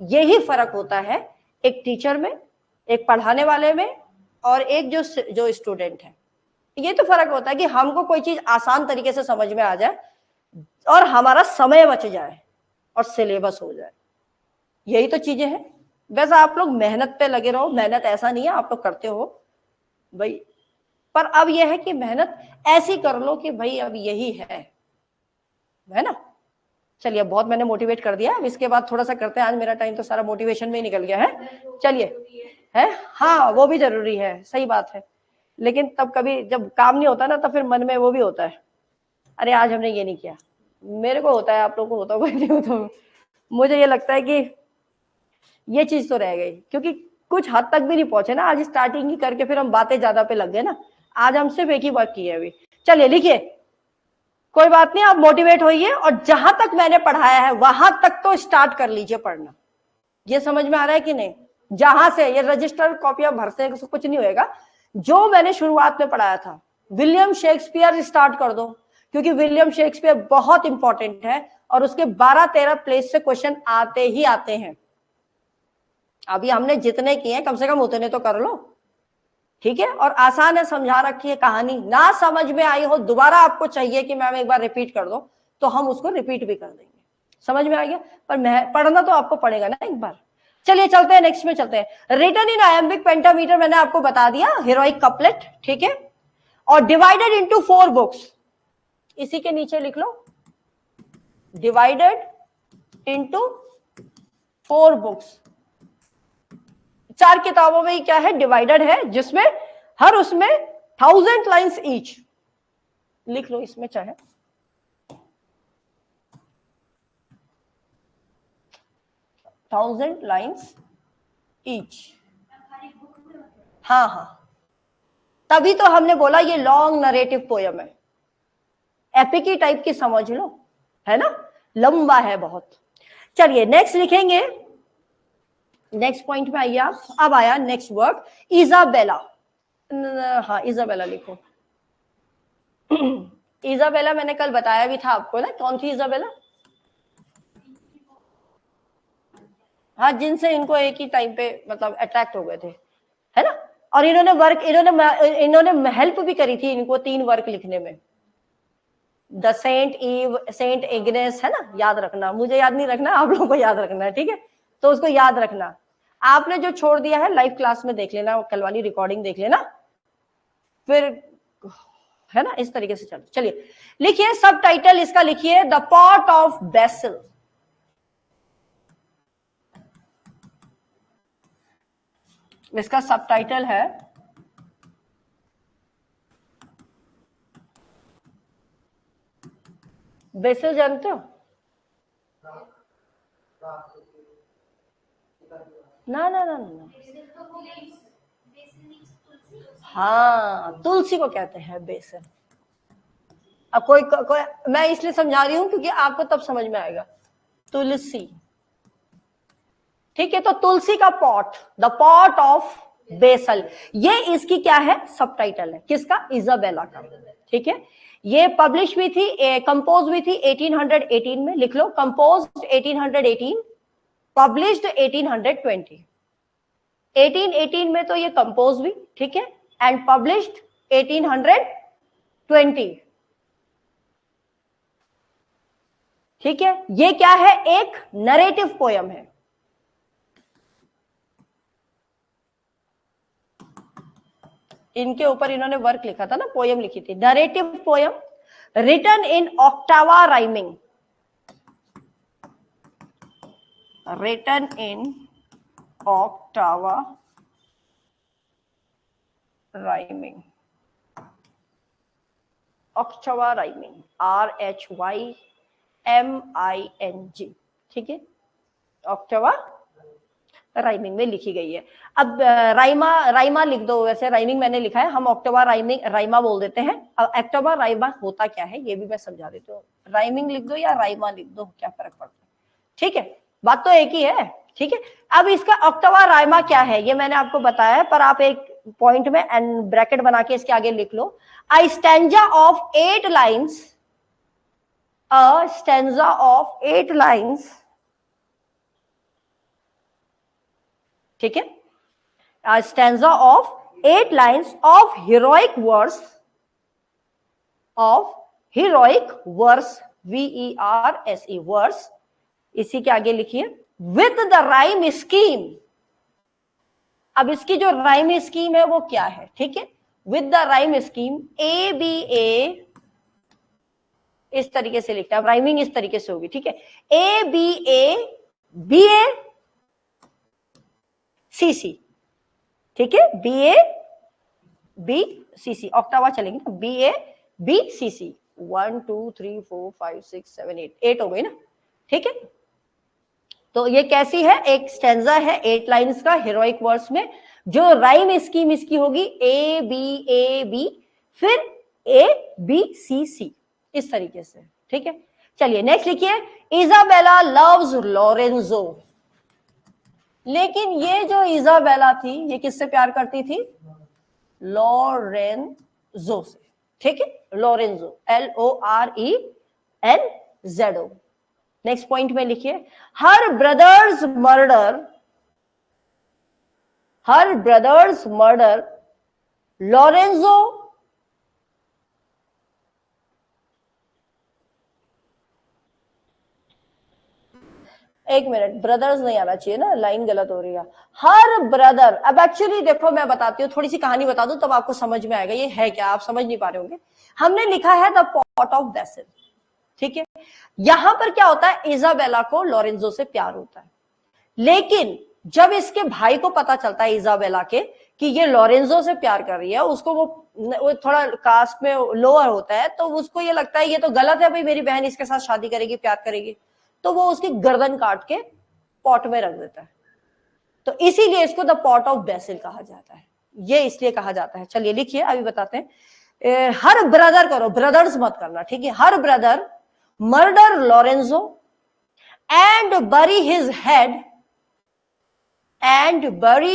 यही फर्क होता है एक टीचर में, एक पढ़ाने वाले में और एक जो स्टूडेंट है। ये तो फर्क होता है कि हमको कोई चीज आसान तरीके से समझ में आ जाए और हमारा समय बच जाए और सिलेबस हो जाए, यही तो चीजें हैं। वैसे आप लोग मेहनत पे लगे रहो, मेहनत ऐसा नहीं है आप लोग करते हो भाई, पर अब यह है कि मेहनत ऐसी कर लो कि भाई अब यही है ना। चलिए बहुत मैंने मोटिवेट कर दिया, अब इसके बाद थोड़ा सा करते हैं, आज मेरा टाइम तो सारा मोटिवेशन में ही निकल गया है। चलिए है, हाँ वो भी जरूरी है, सही बात है, लेकिन तब कभी जब काम नहीं होता ना तब फिर मन में वो भी होता है, अरे आज हमने ये नहीं किया। मेरे को होता है, आप लोगों को होता होगा नहीं होता, मुझे ये लगता है कि ये चीज तो रह गई, क्योंकि कुछ हद तक भी नहीं पहुंचे ना, आज स्टार्टिंग ही करके फिर हम बातें ज्यादा पे लग गए ना, आज हम सिर्फ एक ही वर्क की है अभी। चलिए लिखिए, कोई बात नहीं, आप मोटिवेट होइए और जहां तक मैंने पढ़ाया है वहां तक तो स्टार्ट कर लीजिए पढ़ना। ये समझ में आ रहा है कि नहीं? जहां से ये रजिस्टर कॉपियां भरते हैं कुछ नहीं होएगा, जो मैंने शुरुआत में पढ़ाया था विलियम शेक्सपियर स्टार्ट कर दो, क्योंकि विलियम शेक्सपियर बहुत इंपॉर्टेंट है और उसके 12-13 प्लेस से क्वेश्चन आते ही आते हैं। अभी हमने जितने किए हैं कम से कम उतने तो कर लो, ठीक है। और आसान है, समझा रखी है कहानी, ना समझ में आई हो दोबारा आपको चाहिए कि मैम एक बार रिपीट कर दो, तो हम उसको रिपीट भी कर देंगे, समझ में आ गया। पर मैं पढ़ना तो आपको पड़ेगा ना एक बार। चलिए चलते हैं, नेक्स्ट में चलते हैं। रिटन इन आयम्बिक पेंटामीटर मैंने आपको बता दिया, हीरोइक कपलेट, ठीक है, और डिवाइडेड इनटू 4 बुक्स, इसी के नीचे लिख लो, डिवाइडेड इनटू 4 बुक्स। 4 किताबों में क्या है, डिवाइडेड है, जिसमें हर उसमें 1000 लाइन्स ईच, लिख लो इसमें चाहे 1000 लाइन्स ईच। हाँ हाँ, तभी तो हमने बोला ये लॉन्ग नरेटिव पोयम है, एपिक टाइप की समझ लो, है ना, लंबा है बहुत। चलिए नेक्स्ट लिखेंगे, नेक्स्ट पॉइंट में आइए आप। अब आया नेक्स्ट वर्ड, इजाबेला। हाँ इजाबेला लिखो। इजाबेला मैंने कल बताया भी था आपको ना, कौन थी इजाबेला? हाँ, जिनसे इनको एक ही टाइम पे मतलब अट्रैक्ट हो गए थे, है ना। और इन्होंने हेल्प भी करी थी इनको 3 वर्क लिखने में, the saint eve, saint Agnes, है ना, याद रखना, मुझे याद नहीं रखना, आप लोगों को याद रखना है, ठीक है, तो उसको याद रखना। आपने जो छोड़ दिया है लाइव क्लास में देख लेना, कल वाली रिकॉर्डिंग देख लेना, फिर है ना, इस तरीके से चलो। चलिए लिखिए सब टाइटल इसका, लिखिए द पॉट ऑफ बेसिल। इसका सब टाइटल है बेसिल, जानते हो ना? ना ना ना, हाँ तुलसी को कहते हैं बेसिल। अब कोई मैं इसलिए समझा रही हूं क्योंकि आपको तब समझ में आएगा, तुलसी, ठीक है। तो तुलसी का pot, the pot of basil, ये इसकी क्या है, सब टाइटल है, किसका, इजाबेला का, ठीक है। ये पब्लिश हुई थी, कंपोज हुई थी 1818 में, लिख लो, कंपोज्ड 1818, पब्लिश्ड 1820। 1818 में तो ये कंपोज हुई, ठीक है, एंड पब्लिश्ड 1820, ठीक है। ये क्या है, एक नरेटिव पोयम है, इनके ऊपर इन्होंने वर्क लिखा था ना, पोयम लिखी थी, narrative poem, written in ottava rhyming, written in ottava rhyming, ottava rhyming, RHYMING, ठीक है, ऑक्टावा राइमिंग में लिखी गई है। अब राइमा लिख दो, वैसे राइमिंग मैंने लिखा है, हम ऑक्टोबर राइमिंग राइमा बोल देते हैं। अब ऑक्टोबर राइमा होता क्या है ये भी मैं समझा देती हूँ, राइमिंग लिख दो या राइमा लिख दो, क्या फर्क पड़ता है, ठीक है, बात तो एक ही है, ठीक है। अब इसका ऑक्टोबर राइमा क्या है ये मैंने आपको बताया है, पर आप एक पॉइंट में एंड ब्रैकेट बना के इसके आगे लिख लो, a stanza of 8 lines, a stanza of 8 lines, ठीक है, A stanza of 8 lines of heroic verse, VERSE, verse. इसी के आगे लिखिए विथ द राइम स्कीम. अब इसकी जो राइम स्कीम है वो क्या है? ठीक है, with the rhyme scheme ABA, इस तरीके से लिखता है. राइमिंग इस तरीके से होगी. ठीक है, ABA BA CC. ठीक है, BA BCC, ऑक्टावा चलेंगे ना. BA BCC 1 2 3 4 5 6 7 8 हो गई ना. ठीक है, तो ये कैसी है? एक स्टेंजा है 8 लाइंस का हीरोइक वर्स में. जो राइम स्कीम इसकी होगी ABA फिर ABCC, इस तरीके से. ठीक है, चलिए नेक्स्ट लिखिए. Isabella loves Lorenzo. लेकिन ये जो इजाबेला थी ये किससे प्यार करती थी? लॉरेंजो से. ठीक है, लॉरेंजो LORENZO. नेक्स्ट पॉइंट में लिखिए हर ब्रदर्स मर्डर लॉरेंजो एक मिनट, ब्रदर्स नहीं आना चाहिए ना, लाइन गलत हो रही है. Her brother. अब एक्चुअली देखो मैं बताती हूँ, थोड़ी सी कहानी बता दूं तब आपको समझ में आएगा ये है क्या. आप समझ नहीं पा रहे होंगे. हमने लिखा है द पॉट ऑफ बेसिल. ठीक है, यहां पर क्या होता है? इजाबेला को लॉरेंजो से प्यार होता है. लेकिन जब इसके भाई को पता चलता है इजाबेला के कि ये लॉरेंजो से प्यार कर रही है, उसको वो थोड़ा कास्ट में लोअर होता है, तो उसको ये लगता है ये तो गलत है भाई, मेरी बहन इसके साथ शादी करेगी, प्यार करेगी, तो वो उसकी गर्दन काट के पॉट में रख देता है. तो इसीलिए इसको द पॉट ऑफ बेसिल कहा जाता है. ये इसलिए कहा जाता है. चलिए लिखिए, अभी बताते हैं. हर ब्रदर करो, ब्रदर्स मत करना. ठीक है, her brother murder Lorenzo and bury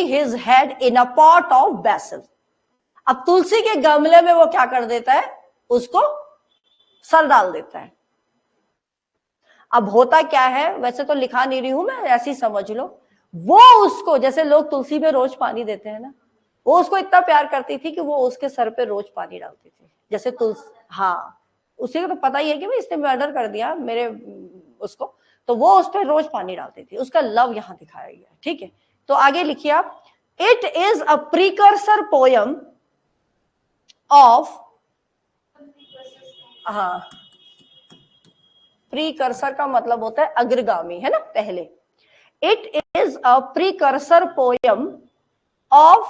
his head in a pot of basil. अब तुलसी के गमले में वो क्या कर देता है? उसको सर डाल देता है. अब होता क्या है, वैसे तो लिखा नहीं रही हूं मैं, ऐसे ही समझ लो. वो उसको, जैसे लोग तुलसी में रोज पानी देते हैं ना, वो उसको इतना प्यार करती थी कि वो उसके सर पे रोज पानी डालती थी. जैसे तुलसी, हाँ, उसी को तो पता ही है कि भाई इसने मर्डर कर दिया मेरे उसको, तो वो उस पर रोज पानी डालती थी. उसका लव यहां दिखाया गया. ठीक है, तो आगे लिखिए आप. It is a precursor poem of, हाँ, प्रीकर्सर का मतलब होता है अग्रगामी, है ना, पहले. It is a precursor poem of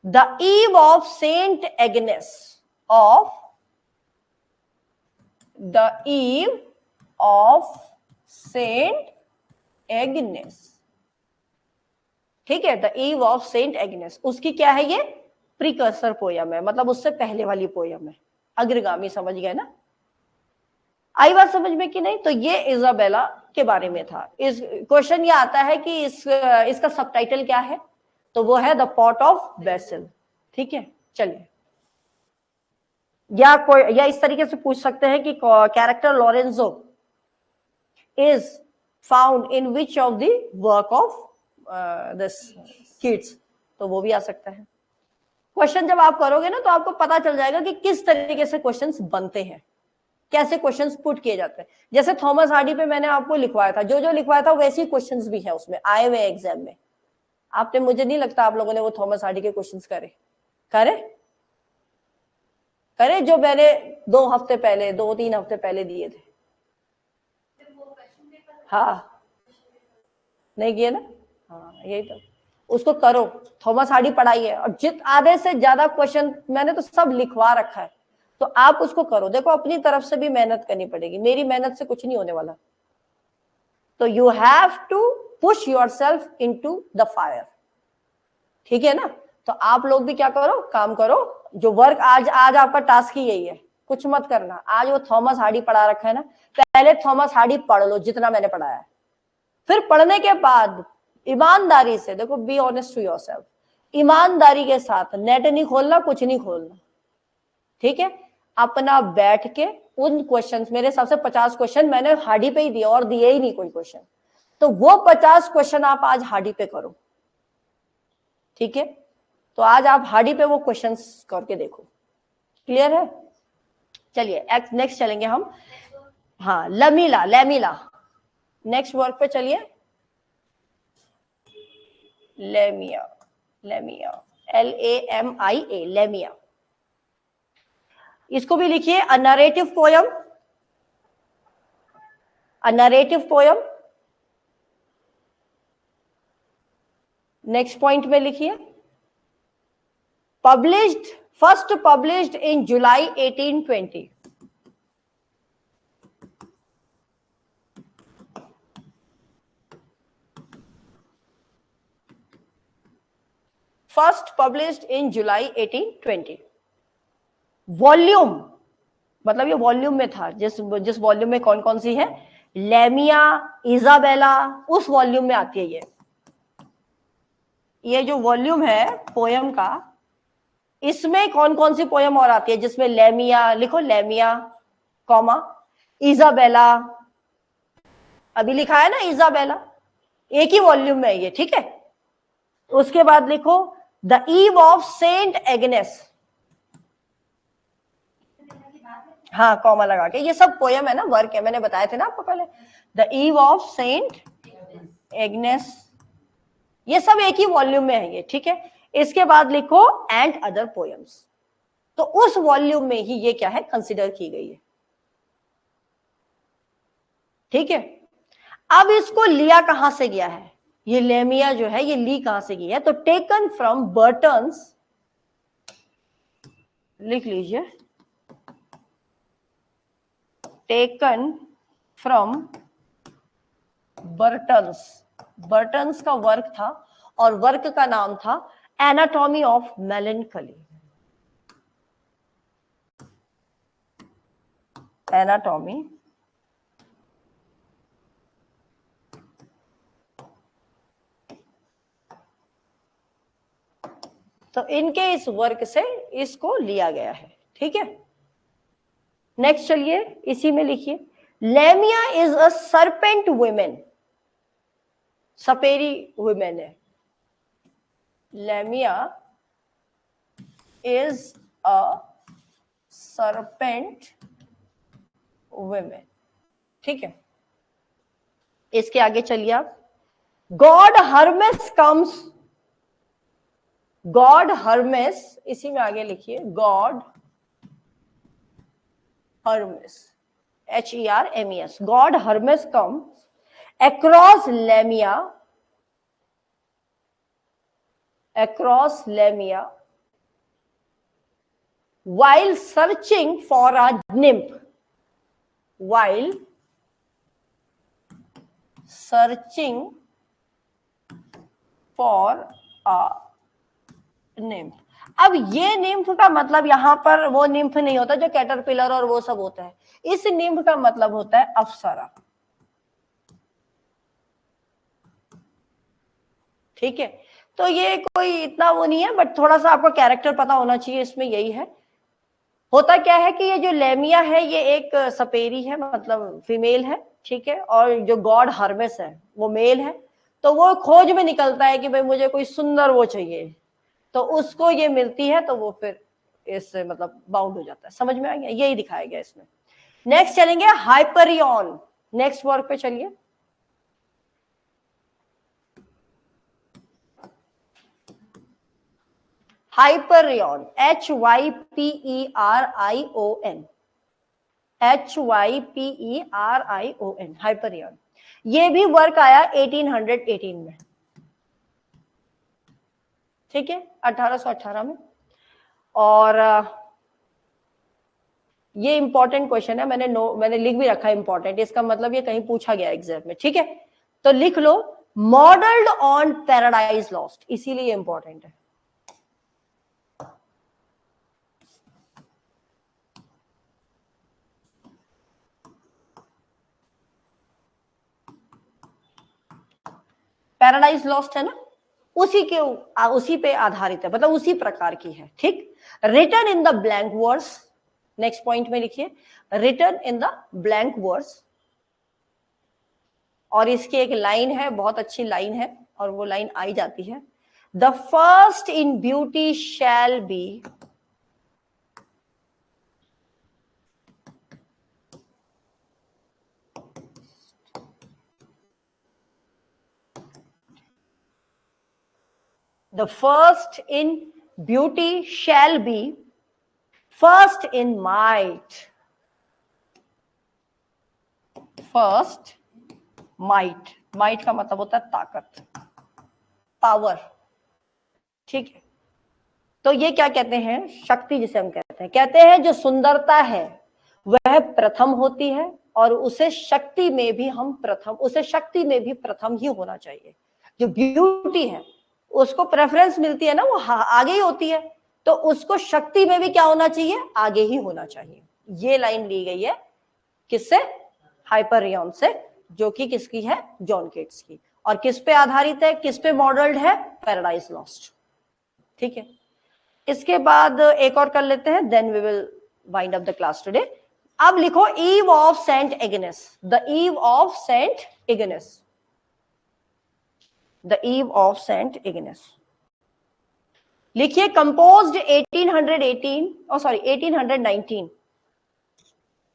the eve of saint Agnes, of the eve of saint Agnes. ठीक है, the eve of saint Agnes, उसकी क्या है? ये प्रीकर्सर पोयम है, मतलब उससे पहले वाली पोयम है, अग्रगामी. समझ गए ना? आई बात समझ में कि नहीं? तो ये इजाबेला के बारे में था. इस क्वेश्चन ये आता है कि इसका सबटाइटल क्या है, तो वो है द पॉट ऑफ बेसिल. ठीक है, चलिए. या इस तरीके से पूछ सकते हैं कि character Lorenzo is found in which of the work of this kids, तो वो भी आ सकता है. क्वेश्चन जब आप करोगे ना तो आपको पता चल जाएगा कि किस तरीके से क्वेश्चंस बनते हैं, कैसे क्वेश्चंस पुट किए जाते हैं. जैसे थॉमस हार्डी पे मैंने आपको लिखवाया था, जो लिखवाया था वैसे ही क्वेश्चंस भी है उसमें आए हुए एग्जाम में. आपने, मुझे नहीं लगता आप लोगों ने वो थॉमस हार्डी के क्वेश्चंस करे जो मैंने 2 हफ्ते पहले, 2-3 हफ्ते पहले दिए थे. हाँ, नहीं किए ना? हाँ, यही तो. उसको करो, थॉमस हार्डी पढ़ाई है, और आधे से ज्यादा क्वेश्चन मैंने तो सब लिखवा रखा है, तो आप उसको करो. देखो, अपनी तरफ से भी मेहनत करनी पड़ेगी, मेरी मेहनत से कुछ नहीं होने वाला. तो you have to push yourself into the fire. ठीक है ना? तो आप लोग भी क्या करो, काम करो. जो वर्क आज आपका टास्क ही यही है, कुछ मत करना. आज वो थॉमस हार्डी पढ़ा रखा है ना, पहले थॉमस हार्डी पढ़ लो जितना मैंने पढ़ाया है. फिर पढ़ने के बाद ईमानदारी से, देखो, बी ऑनेस्ट टू योरसेल्फ, ईमानदारी के साथ नेट नहीं खोलना, कुछ नहीं खोलना. ठीक है, अपना बैठ के उन क्वेश्चंस, मेरे हिसाब से 50 क्वेश्चन मैंने हार्डी पे ही दिए, और दिए ही नहीं कोई क्वेश्चन, तो वो 50 क्वेश्चन आप आज हार्डी पे करो. ठीक है, तो आज आप हार्डी पे वो क्वेश्चंस करके देखो। क्लियर है? चलिए नेक्स्ट चलेंगे हम। हाँ, लमीला, लेमिला। नेक्स्ट वर्ड पे चलिए, लेमिया, लेमिया, LAMIA, लेमिया। इसको भी लिखिए, अ नरेटिव पोयम, अ नरेटिव पोयम। नेक्स्ट पॉइंट में लिखिए, published, first published in July 1820। First published in July 1820। Volume, मतलब ये वॉल्यूम में था, जिस वॉल्यूम में कौन कौन सी है, लेमिया, इजाबेला, उस वॉल्यूम में आती है ये जो वॉल्यूम है पोयम का, इसमें कौन कौन सी पोयम और आती है जिसमें लेमिया, लिखो लेमिया, कॉमा, इजाबेला, अभी लिखा है ना इजाबेला, एक ही वॉल्यूम में है ये, ठीक है। उसके बाद लिखो the eve of saint Agnes, हाँ कॉमा लगा के, ये सब पोयम है ना, वर्क है, मैंने बताया थे ना आपको पहले, the eve of saint Agnes, ये सब एक ही वॉल्यूम में है ये, ठीक है। इसके बाद लिखो एंड अदर पोयम्स, तो उस वॉल्यूम में ही ये क्या है, कंसिडर की गई है, ठीक है। अब इसको लिया कहां से गया है, ये लेमिया जो है ये ली कहां से गई है, तो टेकन फ्रॉम बर्टन्स, लिख लीजिए, टेकन फ्रॉम बर्टन्स, बर्टन्स का वर्क था और वर्क का नाम था एनाटॉमी ऑफ मेलनकली, एनाटॉमी तो इनके इस वर्क से इसको लिया गया है, ठीक है। नेक्स्ट चलिए, इसी में लिखिए, Lamia is a serpent woman, सपेरी वुमेन है, Lamia is a serpent woman, ठीक है। इसके आगे चलिए आप, god Hermes comes, god Hermes, इसी में आगे लिखिए, god Hermes, HERMES, god Hermes comes across Lamia, across Lamia while searching for a nymph, while searching for a nymph। अब ये निम्फ का मतलब यहां पर वो निम्फ नहीं होता जो कैटरपिलर और वो सब होता है, इस निम्फ का मतलब होता है अप्सरा, ठीक है। तो ये कोई इतना वो नहीं है, बट थोड़ा सा आपको कैरेक्टर पता होना चाहिए, इसमें यही है। होता क्या है कि ये जो लेमिया है ये एक सपेरी है, मतलब फीमेल है, ठीक है, और जो गॉड हर्मेस है वो मेल है, तो वो खोज में निकलता है कि भाई मुझे कोई सुंदर वो चाहिए, तो उसको ये मिलती है, तो वो फिर इससे मतलब बाउंड हो जाता है, समझ में आ गया, यही दिखाया गया इसमें। नेक्स्ट चलेंगे हाइपरियन, नेक्स्ट वर्ड पे चलिए, हाइपरियन, HYPERION, HYPERION, हाइपरियन। ये भी वर्क आया 1818 में, ठीक है, 1818 में। और ये इंपॉर्टेंट क्वेश्चन है, मैंने लिख भी रखा है इंपॉर्टेंट, इसका मतलब ये कहीं पूछा गया एग्जाम में, ठीक है। तो लिख लो, मॉडल्ड ऑन पैराडाइज लॉस्ट, इसीलिए इंपॉर्टेंट है। पैराडाइज लॉस्ट है ना, उसी पे आधारित है, मतलब उसी प्रकार की है, ठीक। Written in the blank verse, next point में लिखिए, written in the blank verse, और इसकी एक लाइन है, बहुत अच्छी लाइन है, और वो लाइन आई जाती है, The first in beauty shall be the first in beauty shall be first in might. First might, might का मतलब होता है ताकत, पावर, ठीक है। तो ये क्या कहते हैं, शक्ति जिसे हम कहते हैं जो सुंदरता है वह प्रथम होती है और उसे शक्ति में भी हम प्रथम, उसे शक्ति में भी प्रथम ही होना चाहिए। जो ब्यूटी है उसको प्रेफरेंस मिलती है ना, वो आगे ही होती है, तो उसको शक्ति में भी क्या होना चाहिए, आगे ही होना चाहिए। ये लाइन ली गई है किससे, हाइपरियन से, जो कि किसकी है, जॉन केट्स की, और किस पे आधारित है, किस पे मॉडल्ड है, पैराडाइज लॉस्ट, ठीक है। इसके बाद एक और कर लेते हैं, then we will wind up the class today. अब लिखो eve of saint Agnes, the eve of saint Agnes, the eve of saint Agnes. लिखिए composed 1818, oh sorry 1819,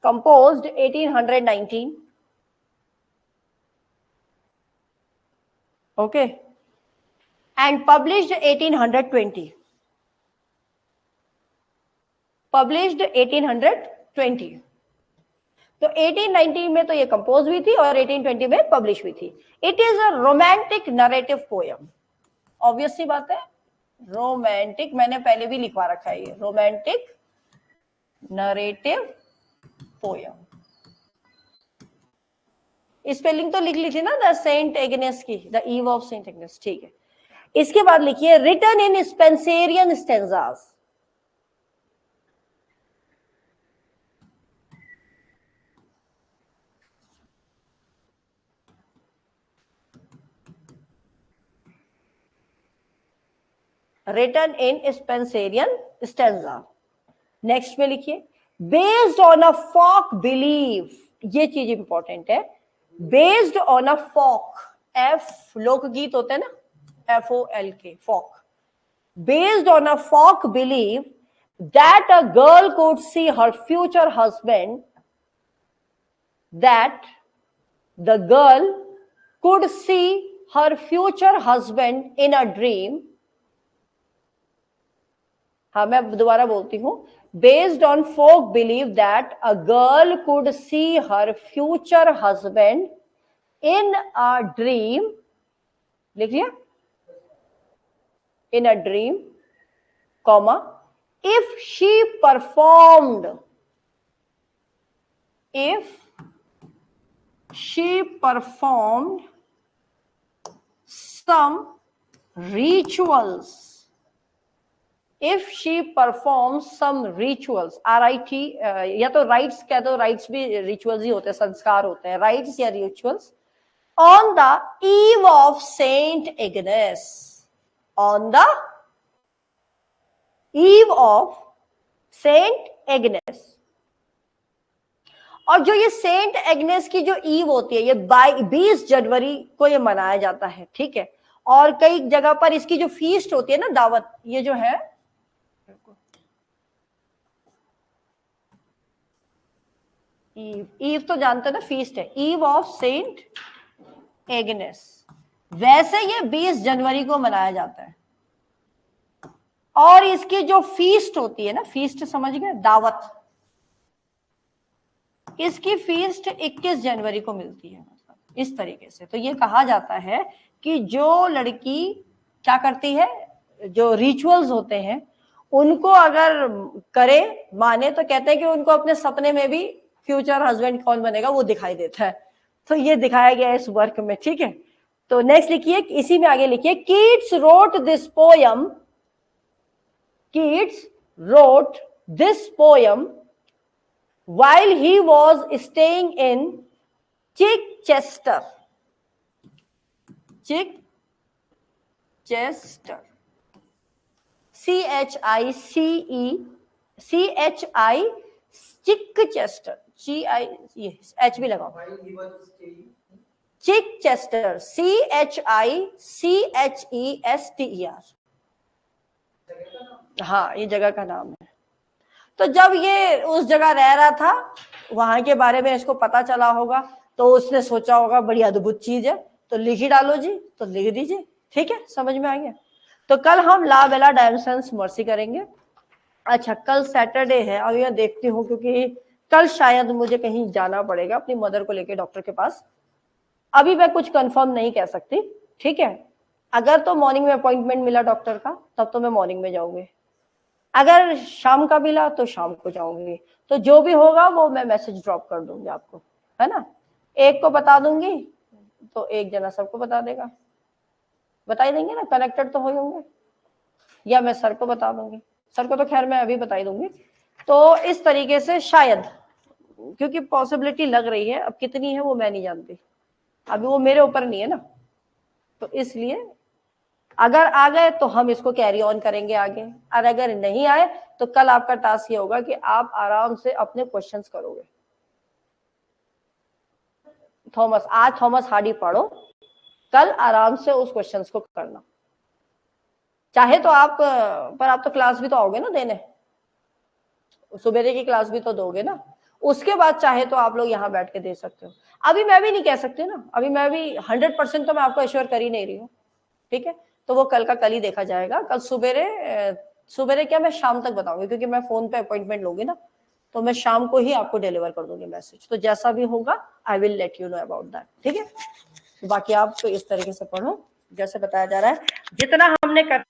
composed 1819, okay, and published 1820, published 1820। तो 1819 में तो ये कंपोज हुई थी और 1820 में पब्लिश हुई थी। It is a romantic narrative poem, obvious सी बात है, रोमांटिक, मैंने पहले भी लिखवा रखा है ये, रोमांटिक नरेटिव पोयम। स्पेलिंग तो लिख ली थी ना, द सेंट एग्नेस की, the eve of saint Agnes, ठीक है। इसके बाद लिखिए written in Spenserian stanzas, written in Spenserian stanza. Next में लिखिए based on a folk believe, ये चीज इंपॉर्टेंट है, based on a folk, F लोकगीत होते हैं ना, FOLK, folk, based on a folk belief that a girl could see her future husband, that the girl could see her future husband in a dream। हाँ मैं दोबारा बोलती हूँ, based on folk belief that a girl could see her future husband in a dream, लिख लिया, in a dream, comma, if she performed some rituals, if she performs some rituals, RIT, या तो rites कह दो, rites भी rituals ही होते हैं, संस्कार होते हैं, rites या rituals, on the eve of Saint Agnes, on the eve of Saint Agnes। और जो ये सेंट एग्नेस की जो ईव होती है, ये 20 जनवरी को ये मनाया जाता है, ठीक है। और कई जगह पर इसकी जो फीस्ट होती है ना, दावत, ये जो है ईव, ईव तो जानते हैं ना, फीस्ट है, ईव ऑफ सेंट एग्नेस, वैसे ये 20 जनवरी को मनाया जाता है। और इसकी जो फीस्ट होती है ना, फीस्ट समझ गए, दावत, इसकी फीस्ट 21 जनवरी को मिलती है, मतलब इस तरीके से। तो ये कहा जाता है कि जो लड़की क्या करती है, जो रिचुअल्स होते हैं उनको अगर करे, माने, तो कहते हैं कि उनको अपने सपने में भी फ्यूचर हस्बैंड कौन बनेगा वो दिखाई देता है। तो ये दिखाया गया है इस वर्क में, ठीक है। तो नेक्स्ट लिखिए, इसी में आगे लिखिए, Keats wrote this poem, Keats wrote this poem while he was staying in Chichester, Chichester, Chichester, H भी लगाओ, चिकचेस्टर, CHICHESTER। हाँ, ये जगह का नाम है। तो जब ये उस जगह रह रहा था, वहां के बारे में इसको पता चला होगा, तो उसने सोचा होगा बड़ी अद्भुत चीज है, तो लिख ही डालो जी, तो लिख दीजिए। ठीक है, समझ में आ गया। तो कल हम ला बेला डायमेंशंस मर्सी करेंगे। अच्छा, कल सैटरडे है, अब मैं देखती हूँ, क्योंकि कल शायद मुझे कहीं जाना पड़ेगा अपनी मदर को लेके डॉक्टर के पास। अभी मैं कुछ कंफर्म नहीं कह सकती, ठीक है। अगर तो मॉर्निंग में अपॉइंटमेंट मिला डॉक्टर का, तब तो मैं मॉर्निंग में जाऊंगी। अगर शाम का मिला तो शाम को जाऊंगी। तो जो भी होगा वो मैं मैसेज ड्रॉप कर दूंगी आपको, है ना। एक को बता दूंगी तो एक जना सबको बता देगा, बता ही देंगे ना, कनेक्टेड तो हो ही होंगे। या मैं सर को बता दूंगी, सर को तो खैर मैं अभी बता ही दूंगी। तो इस तरीके से शायद, क्योंकि पॉसिबिलिटी लग रही है, अब कितनी है वो मैं नहीं जानती, अभी वो मेरे ऊपर नहीं है ना। तो इसलिए अगर आ गए तो हम इसको कैरी ऑन करेंगे आगे, और अगर नहीं आए तो कल आपका टास्क ये होगा कि आप आराम से अपने क्वेश्चंस करोगे। थॉमस, आज थॉमस हार्डी पढ़ो, कल आराम से उस क्वेश्चंस को करना। चाहे तो आप, पर आप तो क्लास भी तो आओगे ना देने, सुबेरे की क्लास भी तो दोगे ना। उसके बाद चाहे तो आप लोग यहाँ बैठ के दे सकते हो। अभी मैं भी नहीं कह सकती ना, अभी मैं भी 100% तो मैं आपको एश्योर कर ही नहीं रही हूँ, ठीक है। तो वो कल का कल ही देखा जाएगा। कल सुबेरे, सुबेरे क्या, मैं शाम तक बताऊंगी, क्योंकि मैं फोन पे अपॉइंटमेंट लूंगी ना, तो मैं शाम को ही आपको डिलीवर कर दूंगी मैसेज। तो जैसा भी होगा I will let you know about that, ठीक है। बाकी आप तो इस तरीके से पढ़ो जैसे बताया जा रहा है, जितना हमने कर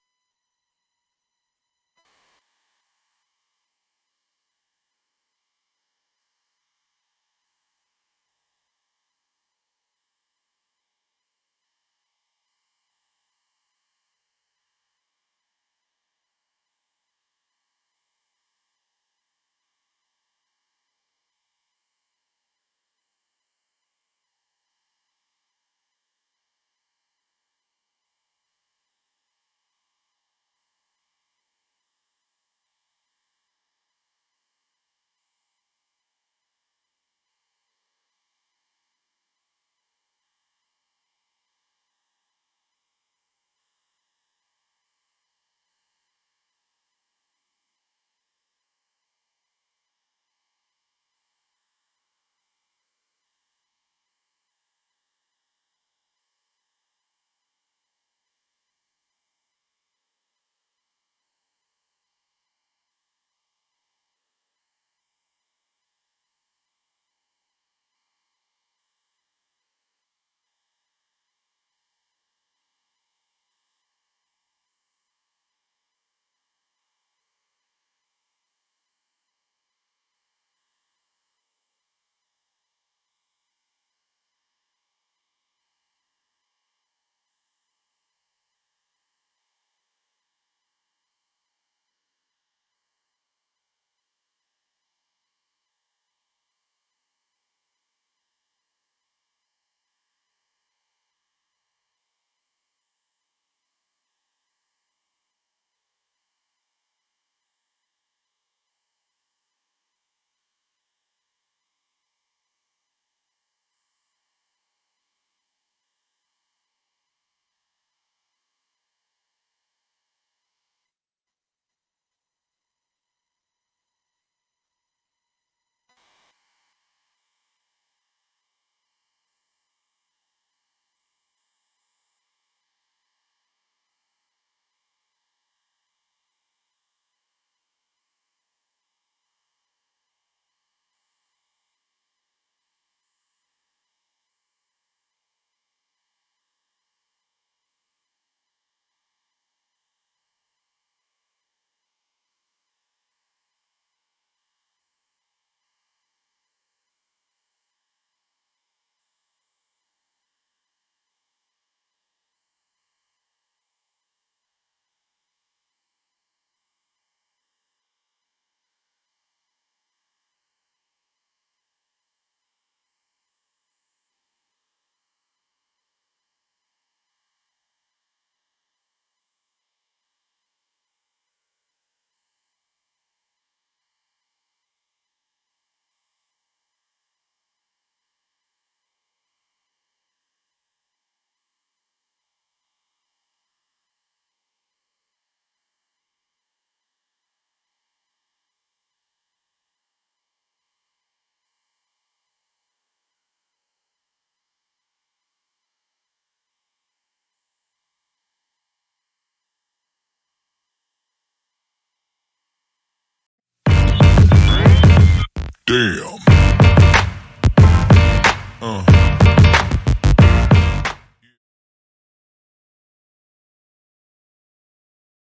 Damn.